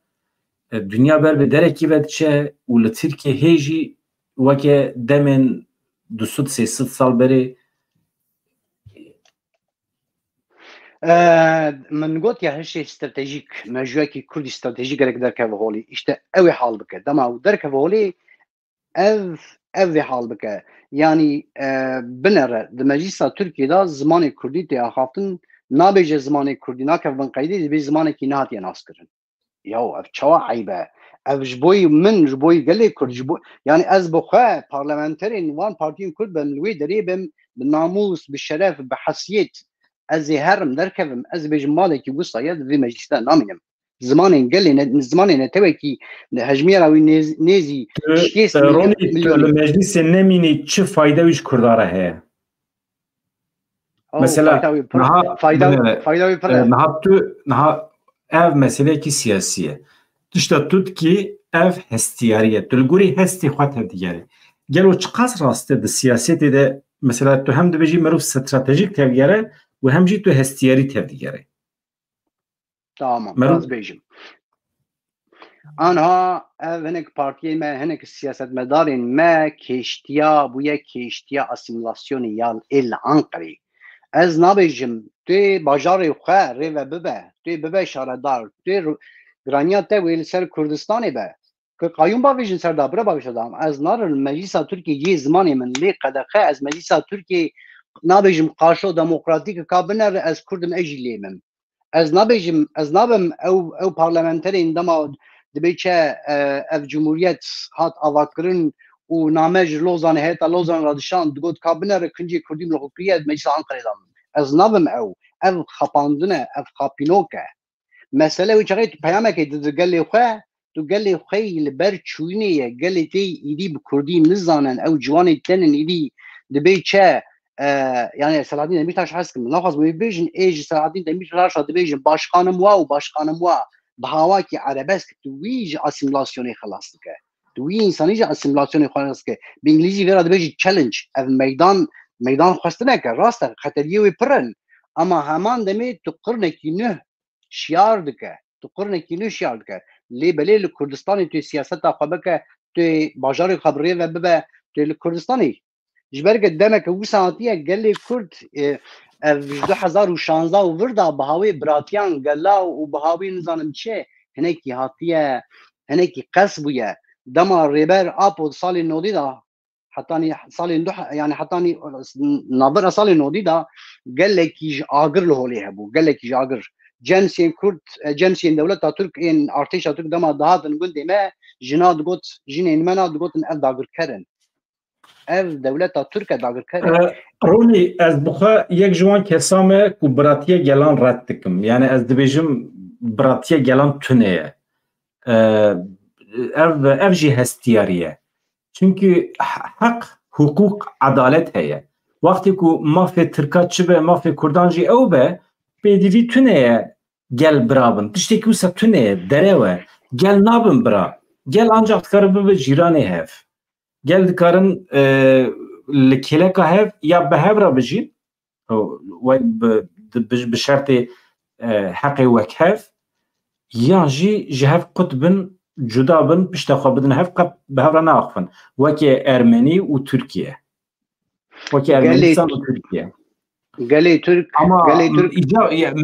dünya ber bi derekî ve diçe û li Tirkiye hê jî weke demên 200-300 sal berê min got ya hişê stratejîk mejiyekî Kurdî stratejîk gerek derkeve holî işte ew ê hal bike dema û derkeve holî ev vê hal bike yani binere di meclîsa Tirkiyê da zimanê Kurdî tê axaftin nabêje zimanê Kurdî nakev bin qeydê dibê zimanekî nehatiye naskirin ya ev çawa eybe ev ji boî min ji boî gelê Kurd ji bo yani ez bi xwe parlamenterên wan partiyên Kurd ben li wê derê bim bi namûs bi şeref bi hesiyet ez ê herim derkevim ez bêjim malekî wisa ye di vê meclîsta namînim zimanên gelê zimanê netewekî hejmiyera wî nêzî Ronî li meclîsê nemînî çi fayda wî ji Kurdan re heye mesela niha ev meselekî siyasî ye tişta tut ki ev hestiyarî ye tu li gorî hestê xwe tevdîgerî gelo çi qas rast e di siyasetê de mesela tu hem dibêjî merov stratejîk tevgere û hem jî tu hestiyarî tevdîgerî tamam biraz bêjim آنها هنک پارتی ما هنک سیاست مدارین ما کشتیا بویا کشتیا اسیمیلاسیون یا ال انقری از نبیجم توی باجار خواه ری و ببه شاردار توی گرانیات ویل سر کردستانی به که قایون باویجن سر دابره باویشدام از نار مجلس ترکیه یه زمانی من لی قدقه از مجلس ترکیه نبیجم قاشو دموکراتیک کابینر از کردم اجی لیمم از نبم او پارلمانترین دما دبی چه اف جمهوریت هات آواکرین و نامج لوزان هیتا لوزان رادشان دگود کابینر کنجی کردیم لغوکریه مجلس آنقره دام از نبم او خپاندنه اف خاپینوکه مسئله و چقدر پیامه که دگلی خواه تو گلی خواه لبر چوینه گلی تی ایدی بکردی نزانن او جوانی تنن ایدی دبی چه yani Selahattin Demirtaş haskım nafaz bu bejin ej Selahattin Demirtaş adı bejin başkanım va bahawaki arabesk tuij asimilasyonu xalastık tuij insanice asimilasyonu xalastık bi İngilizce ver adı bejin challenge ev meydan xwastine ke rast xateriye ve pırın ama hemen demi tu qırneki nüh şiardık tu qırneki nüh şiardık li Kurdistan'ı tu siyaseta xabeke tu bajarı xabriye ve bebe tu Kurdistan'ı جبرك قدامك وساعتيه قال لي كرد في 2016 ووردا بهاوي براتيان قال وبهاوي نظام شي هناك هاتيه هناك قصبيه دما ريبر ابو صالي نودي دا حطاني صالي يعني حطاني نابر صالي نودي دا قال لك يج اجر له ليه ابو قال لك يج اجر جنسين كرد جنسين دوله ترك ان ارتش ترك دما دهات نقول دي ما جناد قوت جنين منا قوت ان اداغر كرن ev devleta Türkiye dagir kere. Roni ez buxa yek jwan kesame ku biratiye gelan red dikim. Yani ez dibêjim biratiye gelan tuneye. Ev jî hestiyariye. Çünkü hak, hukuk, adalet heye. Vaxtê ku mafê Tirka çibe, mafê Kurdan jî ew be, pêdivî tuneye gel birabin. Tiştekî wisa tuneye derewe. Gel nabin bira. Gel ancak dikare bibe cîranê hev. Gel dikarin li kêleka hev ya bi hev re bijîn bi şertê heqê wek hev yan jî ji hev qut bin cuda bin pişta xwe bidin hev qet bi hev re naxivin wekê Ermenî û Tirkiye wekê Ermenistan û Tirkiye gelê Türk ama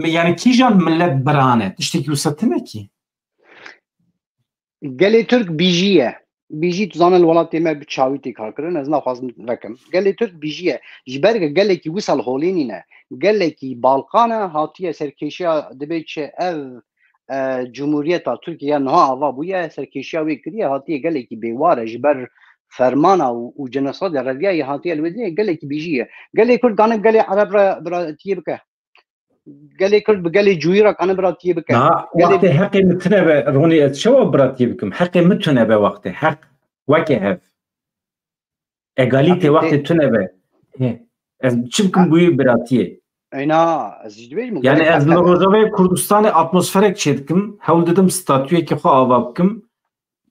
yani kîjan millet birane tiştekî wisa tune kî gelê Türk bijîye بیجی تو زمان الولاتی ما بچاویتی کار کردن از نخواستم وکم گلی ترک بیجیه جبرگ گلی کی وصل هولینی نه گلی کی بالقانه هاتیه سرکشیا دبی چه اف جمهوریت ترکیه نه آوا بویه سرکشیا وی کریه هاتیه گلی کی بیواره جبر فرمانا و جنسات رویه هاتیه الودیه گلی کی بیجیه گلی کرد دانه گلی عرب را تیه بکه گلی کرد بگلی جوی را کنه برا تیه بکن وقتی حقی متنه به رونی شو برا تیه بکم حقی متنه به وقتی حق وکی هف اگالیتی وقتی تنه به از چی بکم بوی برا تیه اینا از جدویج یعنی از روزاوی کردستان اتمسفرک چه دکم حول دادم ستاتوی که خواه آوا بکم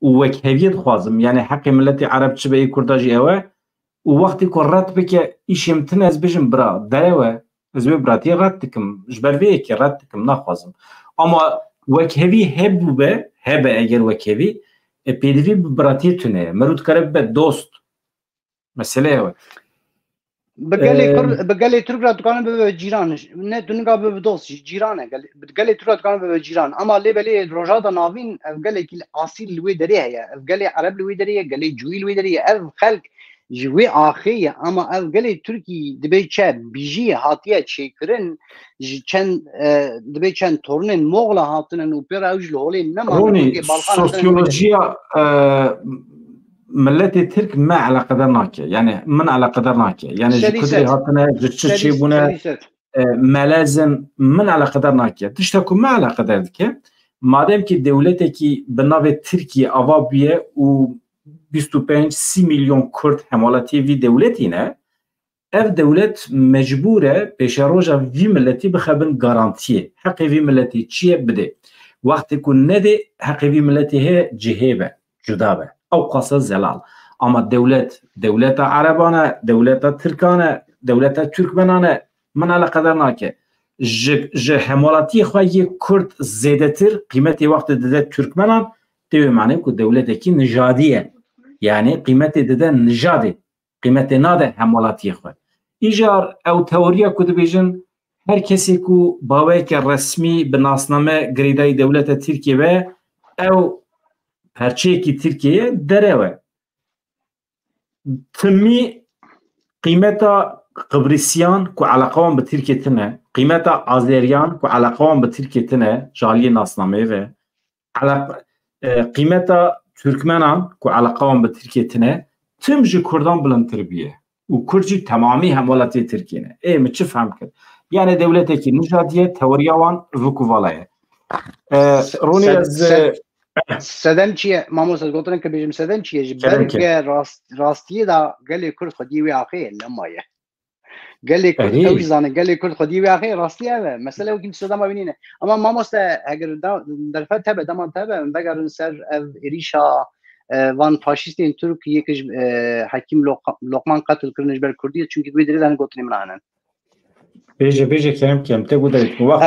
و وک هویت خوازم یعنی حقی ملت عرب چه به کرداجی اوه و وقتی که رد بکه ایشی متنه از بجم برا داره از وی براتی رد دکم جبر وی که رد دکم نخوازم اما وکهوی هبو به هبه اگر وکهوی پیدوی براتی تونه مرود کرد به دوست مسئله هوا بگلی ترک را دکانه به جیران نه دنگا به دوست جیرانه بگلی ترک را دکانه به جیران اما لیبلی روژادا ناوین بگلی که اصیل لوی دریه بگلی عرب لوی دریه گلی جوی لوی دریه اف خلق جوی آخیه اما اف گلی ترکی دبی چه بیجی هاتیه چیکرن چند دبی چند تورنن مغل هاتنن و پر اوج لهولی رونی سوسیولوژیا ملت ترک ما على قدر ناكي يعني من على قدر ناكي يعني كدري هاتنا جتشي بنا ملازم من على قدر ناكي تشتكوا ما على قدر ذكي مادام كي دولتك بناوي تركيا اوابيه و 25-30 milyon Kurd hemalati vi devletine ev devlet mecbure peşeroja vi milleti bixebin garantiye haqqi vi milleti çiye bide vakti ku nede haqqi vi milleti he cihebe cudabe ew qasa zelal ama devleta arabana devleta Türkane devleta Türkmenane min ala qadar nake ji hemalati xwe Kurd zêdetir qîmetê vakti dide Türkmenan تبي معناه كو دولة كي نجادية يعني قيمته ده نجادي قيمته ناده همولاتي خو إيجار أو توريا كود بيجن هر کسی کو باوک رسمی به ناسنامه گریدای دولت ترکیه و او پرچه کی ترکیه دره و تمی قیمتا قبرسیان کو علاقه به ترکیه تنه قیمتا آذریان کو علاقه به ترکیه تنه جالی ناسنامه و قیمتا ترکمنان کو علاقه به ترکیه تنه تم جی کردان بلندتر بیه و کرجی تمامی همولاتی ترکیه نه ای چه فهم کرد يعني دولتك نجادية توريوان روكوفالايا روني از سدنچیه ماموس گوتن که بيجم سدنچیه جبرگ راستیه دا قال كل خدي وي اخي لمايه قال كل اوج زانه قال كل خدي وي اخي راستیه مثلا وكنت صدام بينينه اما ماموس اگر در فتح به دمان تبع بگر سر اريشا وان فاشيستين تركيا که حكيم لقمان قتل كرنج بر كرديه چونكي دوی دريدان گوتن منانن بيجي كلام كم تقول ده وقت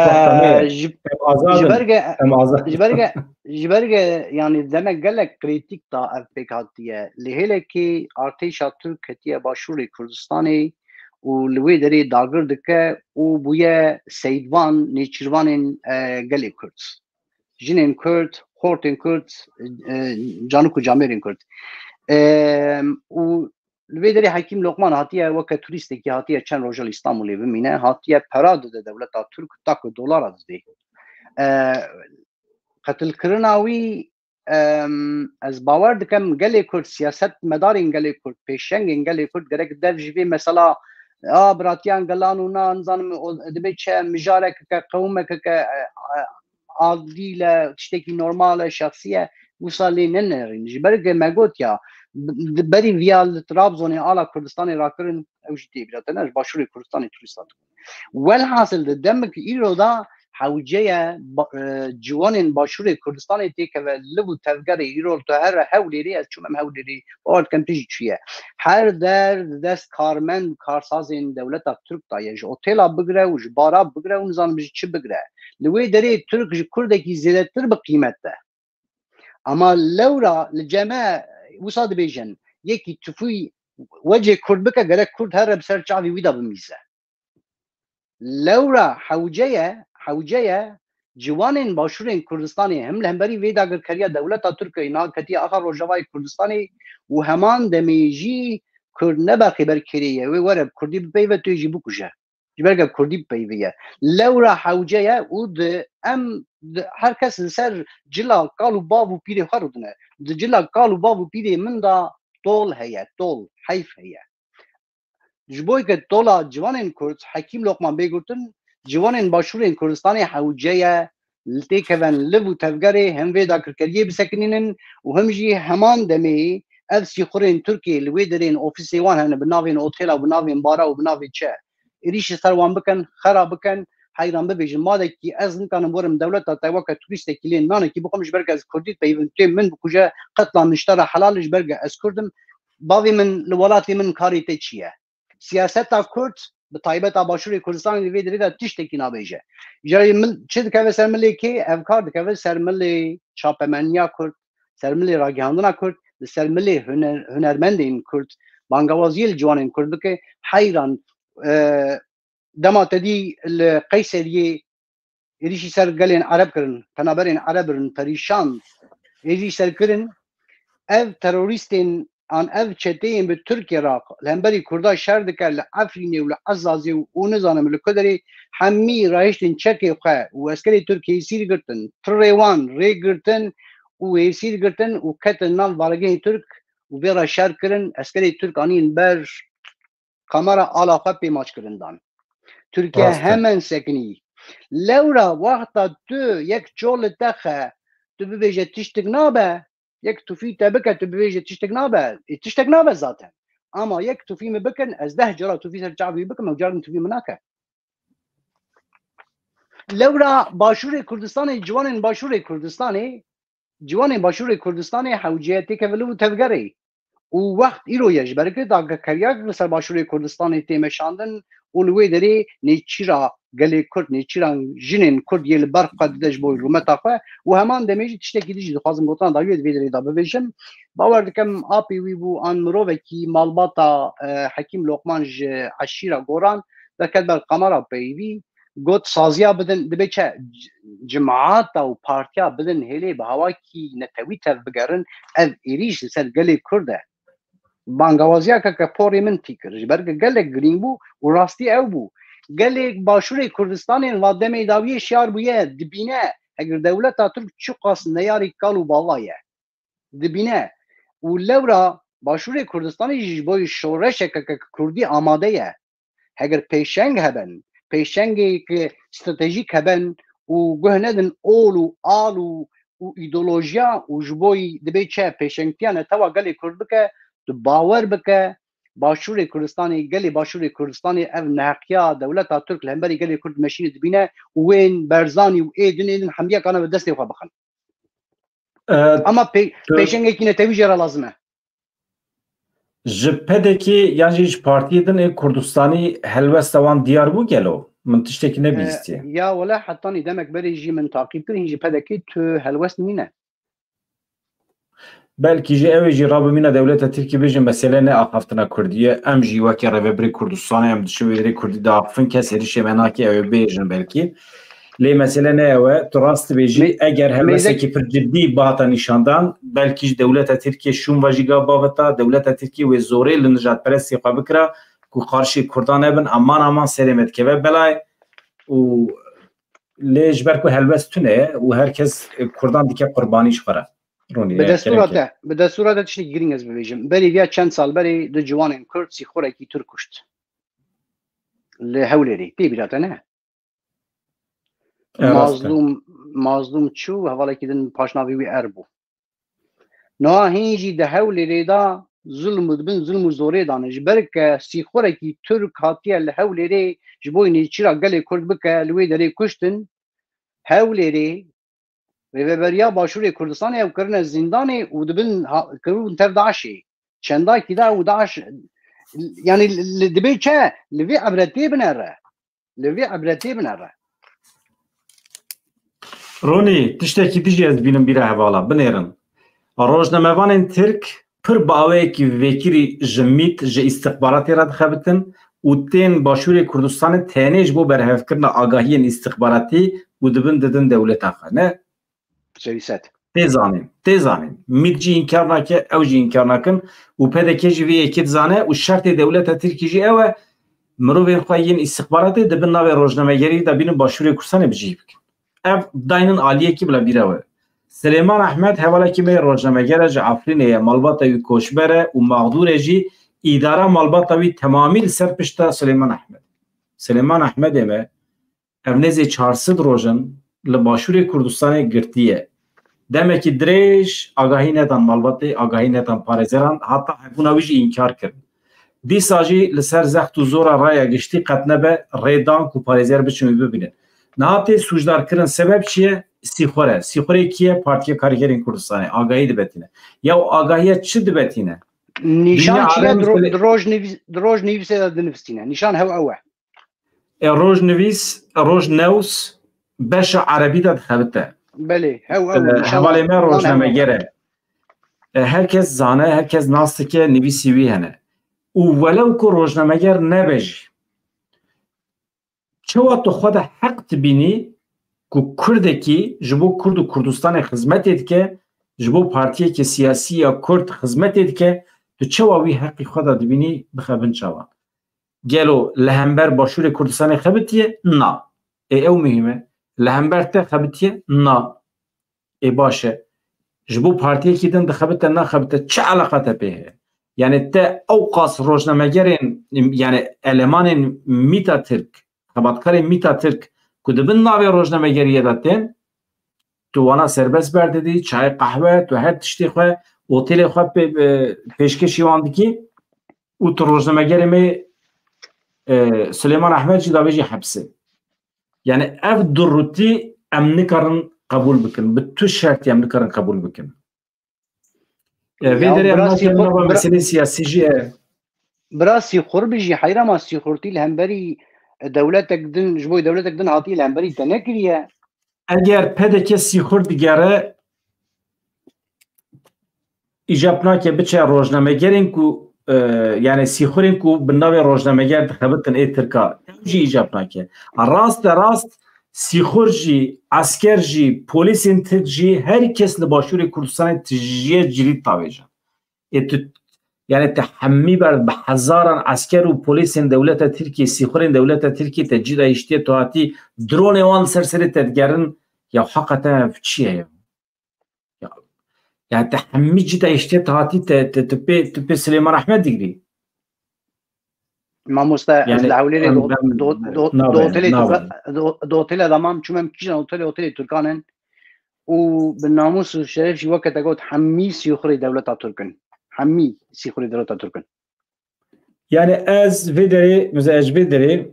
جبرگ يعني دمك قال لك كريتيك تا افكاتيه لهلكي ارتيشا تركيا باشور كردستاني ولوي دري داغر دكه و بويا سيدوان نيچروان قال كرد جنين كرد خورتن كرد جانو جامرين كرد و لویدری حکیم لقمان هاتیه وقت توریستی که هاتیه چند روزل استانبولی بمینه هاتیه پراد ده دولت ترک تاکو دلار از دی قتل کرناوی از باور دکم گلی کرد سیاست مدارین گلی کرد پیشنگین گلی کرد گرک در جوی مثلا براتیان گلانو نان زانم دبی چه مجاره که قومه که عادی ل تشتکی نرمال شخصیه وصلی ننرین جبرگ مگوت یا بری ویال ترابزونی آلا کردستانی را کرن اوجتی بیراتنش باشوری کردستانی توریستات والحاصل دمک ایرو دا حوجه جوانین باشوری کردستانی تیکه و لبو تفگر ایرو تو هر هولیری از چومم هولیری آرد کم تیجی چیه هر در دست کارمند کارسازین دولت ترک دایش اوتیلا بگره و جبارا بگره و نظام بجی چی بگره لوی داری ترک جی کردکی زیده تر به قیمت ده اما لورا لجماع وصاد بيجن يكي تفوي وجه كرد بك قالك كرد هرب سر شعبي ويدا بميزة لورا حوجية جوانين باشورين كردستاني هم لهمبري ويدا قل كريا دولة تركيا نال كتي آخر رجواي كردستاني وهمان دميجي كرد نباقي بركرية ويورب كردي ببيوة تيجي بكوشة جبرقب كردي ببيوة لورا حوجية ود ام هر کس سر جلا قالو بابو پیری خردنه جلا قالو بابو پیری من دا طول هيا طول حيف هيا جبوي که طولا جوانين كرد حكيم لقمان بيگوتن جوانين باشورين كردستاني حوجيه لتيكفن لبو تفگري هم ويدا كركريه بسكنينن وهم جي همان دمي افسي خورين تركي لويدرين اوفيسي وان هن بناوين اوتيلا وبناوين بارا وبناوين چه اريش سروان بكن خراب بكن حيران ببيجن ماذا كي أزن كان مورم دولة تايوكا توريست كيلين مانا كي بقومش برجع كرديت بيفنتين من بكوجا قتلا مشترى حلالش برجع أسكردم باوي من الولاتي من كاري تشيه سياسة كرد بطيبة باشوري كردستان اللي في دريدا تشتكي نابيجه جاي مل شد كذا سرملي كي أفكار كذا سرملي شابمانيا كرد سرملي راجعاندنا كرد سرملي هنرمندين كرد بانغوازي الجوانين كرد بك حيران دما تدي القيصرية يريشي سر قالين عرب كرن تنابرين عربرن پريشان يريشي سر كرن اف تروريستين عن اف چتين بتركيا راق لهمبري كردا شهر دكا لعفريني ولعزازي ونظام الكدري حمي رايشتين چكي خواه واسكري تركيا يسير قرتن تريوان ري قرتن ويسير قرتن وكتن نام بارگه ترك وبيرا شهر كرن اسكري ترك عنين بر كامارا آلا خواه بيماش كرن دان تركيا همن سكني لورا وقتا تو يك جول تخه تو بيجي تشتك نابه يك توفي تبكه تو بيجي تشتك نابه ذاته اما يك توفي مبكن از ده جرا توفي سر شعبي بكم وجار توفي مناكه لورا باشور كردستان جوان باشور كردستان حوجيتي كفلو تفگري ووقت ایرو یجبره که دا کریاک لسر باشوری کردستان تیمشاندن اولوی داری نیچی را gelê Kurd nêçîran jinên Kurd yê li ber qedide ji bo rûmeta xwe û heman demê jî tiştekî dijî dixwazim gotan dawiyê divê derê da bibêjim bawer dikim apê wî bû an mirovekî malbata Hekîm Lokman ji eşîra Goran deket ber qamara peyvî got saziya bidin dibe çe cemaata û partiya bidin hêlê bi hawakî netewî tev bigerin ev êrîş li ser gelê Kurd e bangawaziya ke porê min tîkir ji ber gelek girîng bû û rastî ew bû gelek başûrê Kurdistanên va demê dawiyê şiyar bûye dibîne eger dewleta Türk çi qas neyarî kal û bala ye dibîne û lewra başûrê Kurdistanê jî ji bo şoreşeke Kurdî amade ye heger pêşeng hebin pêşengê stratejîk hebin û guh nedin ol û al û îdeolojiya û ji bo dibe çe pêşengtiya netewî gelê Kurd bike tu bawer bike başûrê Kurdistanê gelê başûrê Kurdistanê ev neheqiya dewleta Türk li hemberî gelê Kurd meşînê dibîne û wên berzanî û êdin hemiyekane bi destê xwe bixin ama pêşengekî netewî jê re lazim e ji pedekî yan jî ji partiyê din ê Kurdistanî helwesta wan diyar bû gelo min tiştekî nebîstiye ya wele hetanî demek berê jî min taqîb kirin jî pedekî tu helwest nîne belkî jî ew ê jî rabimîna dewleta Tirkiye bêjin mesele ne axaftina Kurdiye em jî wekî revebirê Kurdistanê em dişin wê derê Kurdî diaxivin kes êrişê me nake ew ê bêjin belkî lê mesele ne ew e tu rast dibêjî eger helwestekî pir ciddî bihata nîşandan belkî ji dewleta Tirkiye şûn ve jî ga baveta dewleta Tirkiye wê zorê li nijadperestê xwe bikira ku qarşî Kurdan nebin aman serê me dikeve belay û lê ji ber ku helwest tune û herkes Kurdan dike qurbanî ji xwe re bi destûra de tiştekî girîng ez bibêjim berî vêya çend sal berê du ciwanên Kurd sîxurekî Türk kuşt li Hewlêrê pê bîrate ne mazlûm çû hevalekî din paşnavî wî er bû niha hîn jî di Hewlêrê da zulm dibin zulm û zorê dane ji ber ke sîxurekî Türk hatiye li Hewlêrê ji bo nêçîra gelê Kurd bike li wê derê kuştin Hewlêrê rêveberiya başûrê Kurdistanê ew kirine zindanê û dibin kiribûn tev Daişê çendakî da û Daeş yanî dibe çe li vê ebretê binere li vê ebretê binere Ronî tiştekî dijî ez bînim bîra hevala binêrin rojnamevanên Tirk pir baweyekî vekirî ji mît ji îstixbaratê re dixebitin û tên başûrê Kurdistanê tenê ji bo berhevkirina agahiyên îstixbaratî û dibin didin dewleta xwe ne tê zanîn mît jî înkar nake ew jî înkar nakin û pedekê jî vê yekê dizane û şertê dewleta Tirkî jî ew e mirovên xwe yên îstixbaratê dibin navê rojnamegerî de bînin başûrê Kurdistanê bijî bikin ev dayının aliyekî bila bîra we Süleyman Ahmed hevalekî me rojnamegera ji Afrînê ye malbata wî koçber e û maxdûrê jî îdara malbata wî temamî li ser pişta Süleyman Ahmedê me ev nêzê 400 rojin li başûrê Kurdistanê girtiye demekî dirêj agahî nedan malbatê agahî nedan parêzeran heta hebûna wî jî înkar kirin dîsa jî li ser zext û zora raya giştî qet nebe rêdan ku parêzer biçin wî bibînin niha tê sûcdarkirin sebeb çi ye sîxure kî ye Partiya Karkerên Kurdistanê agahî dibetîne ya agahiya çi dibetîne nîşan çi ye rojnivîsê de dinivîstîne nîşan hew ew e rojnewîs beşa erebî de dixebite belê hevalê me rojnameger e herkes zane herkes nas dike nivîsî wî hene û welew ku rojnameger nebe jî çawa tu xwe de heq dibînî ku Kurdekî ji bo Kurd û Kurdistanê xizmetê dike ji bo partiyekî siyasî ya Kurd xizmetê dike tu çawa wî heqî xwe de dibînî bixebin çawa gelo li hember başûrê Kurdistanê xebitiye na ew mühim e li hember te xebitiye na baş e ji bo partiyekî din dixebite naxebite çi eleqa te pê heye yani te ew qas rojnamegerên yani elemanên mîta Tirk xebatkarên mîta Tirk ku dibin navê rojnamegeriyê de tên tu wana serbest berdidî çay qehwe tu her tiştê xwe otelê xwe pêşkêşî wan dikî û tu rojnamegerê me Süleyman Ahmed jî davê jî hepsê yani ev durrûtî em nikarin qebûl bikin bi tu şertî em nikarin qebûl bikin vê derê em meselê siyasî jî ye bira sîxur bijî heyrama sîxurtî li hemberî دولتك دن جبوي دولتك دن هاتي لامبري تنكريه اگر پدک سیخور دیگره ایجابنا که بچه روزنامه‌گرین کو یعنی سیخورین کو بناوی روزنامه‌گر خبرتن ای ترکا جی ایجابنا که راست سیخور جی عسکر جی پلیسین تر جی هر کس لباشور کردستان تجیه جری تاویجن يعني تحمي بعد بحزارا عسكر وبوليسين دولة تركيا سيخورين دولة تركيا تجد يشتي تواتي درون وان سرسري تتقرن يا حقا في شيء يعني تحمي جدا يشتي تواتي تبي سليمان احمد دقري ما يعني العولي دوتيلا ضمان شو ممكن اوتيلي تركانن وبالناموس الشريف شي وقت اقول حمي سيخوري دولة تركن حمي سيخوري دولة تركن يعني از فيدري مزاج فيدري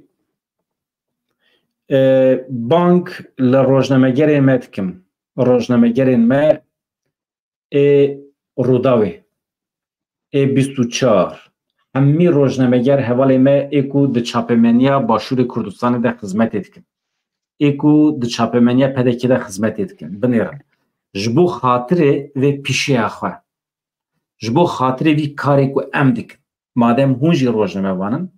بانك لروجنامه‌گر متكم روجنامه‌گر ما روداوي 24 حمي روجنامه‌گر حواله ما اكو د چاپمنیا باشور کردستان ده خدمت etkin اكو د چاپمنیا پدکی ده خدمت etkin بنيرن جبو خاطر و پیشی اخوا جبو خاطر وی کاری کو امدک مادام هونجی روزنامه وانن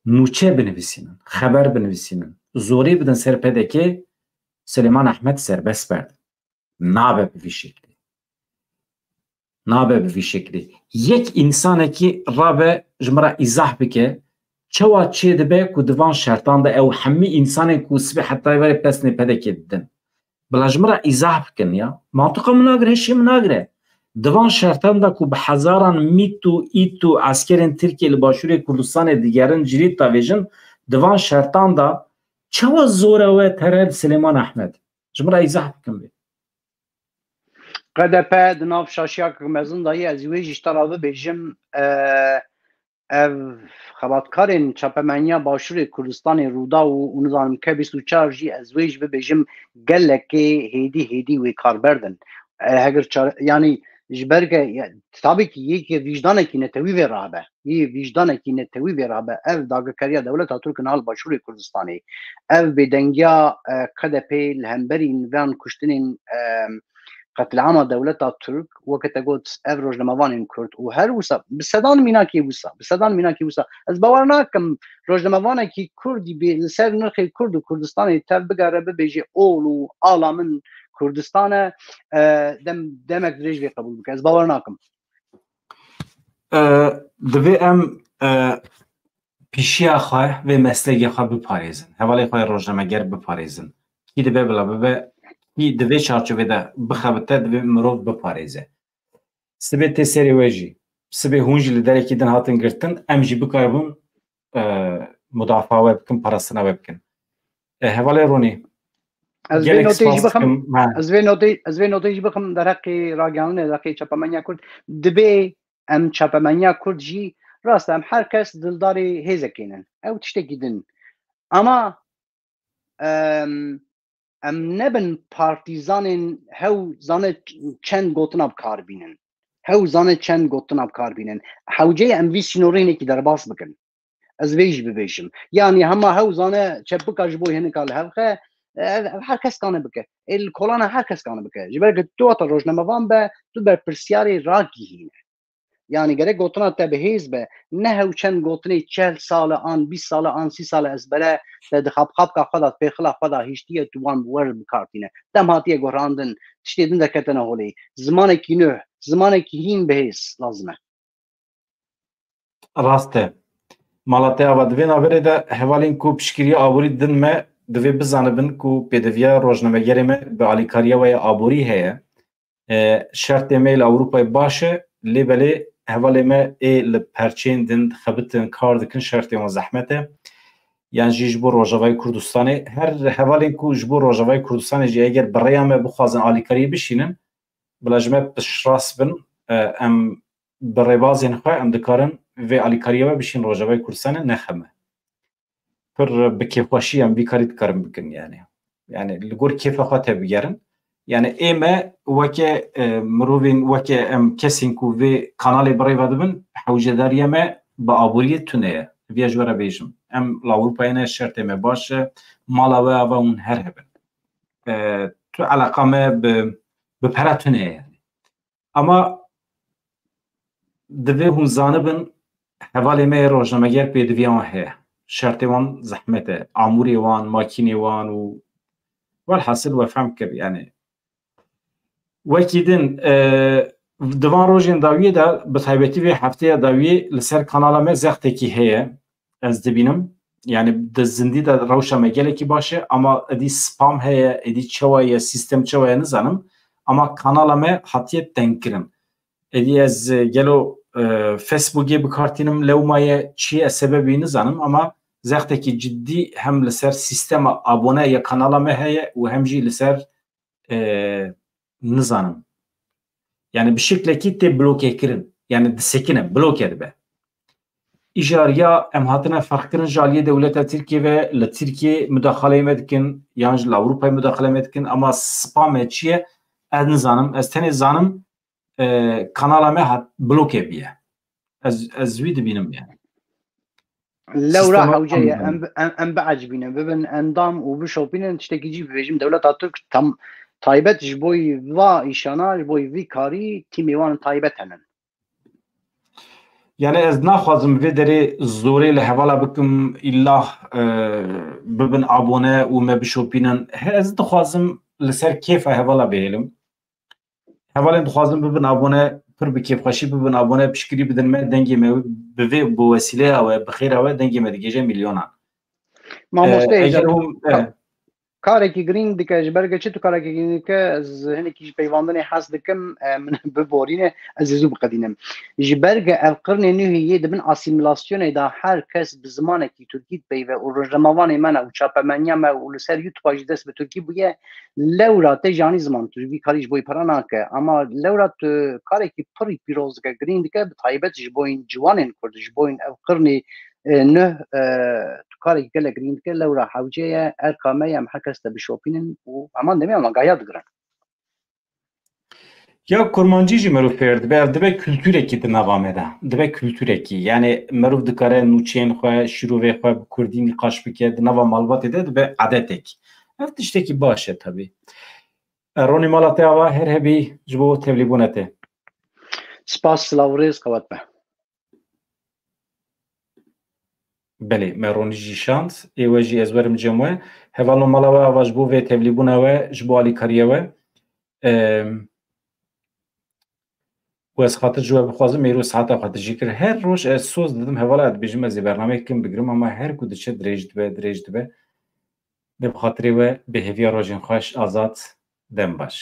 نوچه بنویسینن خبر بنویسینن زوری بدن سر پدکی سلیمان احمد سربست برد نابه به شکلی یک انسانه که رابه جمرا ایزاح بکه چوا چه دبه که دوان شرطان ده او همی انسانه که سبی حتی وری پسنی پدکی دن بلا جمرا ایزاح بکن یا منطقه مناگره هشی مناگره دوان شرطان ده که به هزاران میتو ایتو عسکرین ترکیه لباشوری کردستان دیگرن جرید تاویجن دوان شرطان ده چوا زوره و ترد سلیمان احمد جمرا ایزاح بکن بید قد پد ناف شاشیاک مزن دایی از ویج اشترابه بیجم خباتکارین چاپمنیا باشور کردستان رودا و نظام که 24 جی از ویج بیجم گلکی هیدی وی کار بردن اگر یعنی جبرگه طبعی که یک وجدانه کی نتوی و رابه یه وجدانه کی نتوی و رابه اف داگکریا دولت ترک نال باشور کردستانی اف بدنگیا قد پیل همبرین وان کشتنین قتل عام دولت ترک وقت قلت افروج لموان كرد وهر وسا بسدان ميناكي وسا از باورنا كم روج لموان كي كردي بسر نرخ كرد وكردستان تبقى بيجي اولو اعلى من كردستان دمك دريج في قبول بك از باورنا كم دوی ام پیشی خواه و مسلگی خواه بپاریزن حوالی خواه روزنامه‌گر بپاریزن کی دبه بلا ببه کی دوی چارچوبه ده بخوابته دوی مروف بپاریزه سبه تی سری ویجی سبه هونجی لدره که دن هاتن گرتن امجی بکاربون مدافعه بکن پرستنه بکن حوالی رونی از وی نوتیج بخم در حقی راگانه در حقی چاپمنیا کرد دبی ام چاپمنیا کرد جی راست ام هر کس دلداری هیزکینن او تشتکی دن اما ام نبن پارتیزانین هاو زانه چند گوتن اب کار بینن حوجه ام وی سینورینه که در باس بکن از ویج ببیشم یعنی همه هاو زانه چپکا جبوی هنکال هلخه هر کس کانه بکه الکولانه هر کس کانه بکه جبرگه تو تا روزنامه وان به تو بر پرسیاری راگی هینه yani gerek gotuna tebhiz be ne hewçen gotune 40 sal an 20 sal an 30 sal ezbere de xap qadat pe xila xada hiştiye tuvan wer bikartine dem hatiye gorandın tiştedin de ketene holi zamane ki hin behiz lazım raste malate avadvin avere de hevalin ku pişkiriye aburi din me dve bizanibin ku pdvya rojnamegere me be alikariya ve aburi heye şart email Avrupa başe lebele حوالی ما ل پرچین دن خبرتن کار دکن شرطی و زحمته یعنی جبر روجاوی کردستانی هر حوالی کو جبر روجاوی کردستانی جی اگر برای ما بخوازن آلیکاری بشینن بلاجمه بشراس بن ام برای بازین خواه ام دکارن و آلیکاری ما بشین روجاوی کردستانی نخمه پر بکیفواشی ام بیکاریت کارم بکن یعنی لگور کیف خواه تبگرن yani eme vake mrovin vake kesin ku ve kanali برای ودبن حوجداریه me با aburiye tüneye viyajvara bejim ام لاوروپا نه شرط ما باشه مالا و اون هر هبن تو علاقه ما به پراتونه یعنی اما دوی هم زانبن حوالی ما روزنامه‌گر پیدویان هه شرط وان زحمته عموری وان ماکینی وان و والحاصل وفهم کرد یعنی وکیدن دوان روزین داویه دا به تایبەتی وی هفته داویه لسر کانال ما زخته کی هه از دبینم yani de zindi de rawşa me gelekî baş e ama edî spam heye edî çawa ye sistem çawa ye nizanim ama kanala me hatiye tenkirim edî ez gelo Facebook'e bikartînim lewmaye çi ye sebebî nizanim ama zextekî ciddî hem li ser sistema abone ye kanala me heye û hem jî li ser nizanim yani bir şeklekî tê blokê kirin yani disekine blokê dibe İjariya em hatine farkkirin jaliyê dewleta Tirkiye ve li Tirkiye müdaxaleyê me dikin yan ji li Ewropayê müdaxaleyê me dikin ama spamê çi ye ez nizanim ez tenê zanim kanala me hat blokê bîye ez wî dibînim yani لورا حوجه ام بعجبینه ببین اندام و بشوپینن تشتکی جی بجیم دولت ترک tam taybet ji boî va îşana ji boî vî karî tîmê wan taybet henin. Yani ez naxwazim vê derê zorê li hevala bikim îlah bibin abone û me bişopînin ez dixwazim li ser kêfa hevala bihêlim hevalên dixwazim bibin abone pir bi kêfxweşî bibin abone piştgirî bidin me dengê me bi vê bi wesilêya we bi xêra we dengê me digêje milyonan karekî girîng dike ji ber çi tu karekî girîng dike ez hinekî ji peyvandanê hez dikim min biborîne ez ê zû biqedînim ji ber ev qirnê nû hêyê dibin asîmîlasyonê da her kes bi zimanekî Tirkî peyve û rojnamavanê me ne û çapemeniya me û li ser YouTube'a jî dest bi Tirkî bûye lewra te janî ziman tu vî karî ji boî pera nake ama lewra tu karekî pirî pîroz dike girîng dike bi taybet ji boîn ciwanên Kurd ji boîn ev qirnê نه تو کاری که لگرین که لورا حوجه ارقامه هم هرکس تا بشوپینن و امان دمی اما گایاد گرن ya kurmancî merû fêr dibe ev dibe kültûrekî di nava me de dibe kültûrekî yani merû dikare nûçeyên xwe şîrovê xwe bi kurdî nîqaş bike di nava malbatê de dibe adetek ev tiştekî baş e tabii ronî mala te ava her hebî ji bo tevlîbûna te spas silavrêz qewet be Belê me ronî jî şand êwe jî ez werim cem we hevalo mala we ava ji bo vê tevlîbûna we ji bo alîkariya we û ez xatir ji we bixwazim êro saeta xwe dijî kir her roj ez soz didim hevala dibêjim ez ê bernameyekî bigirim ama her ku diçe dirêj dibe dê bi xatirê we bêheviya rojên xweş azad dem baş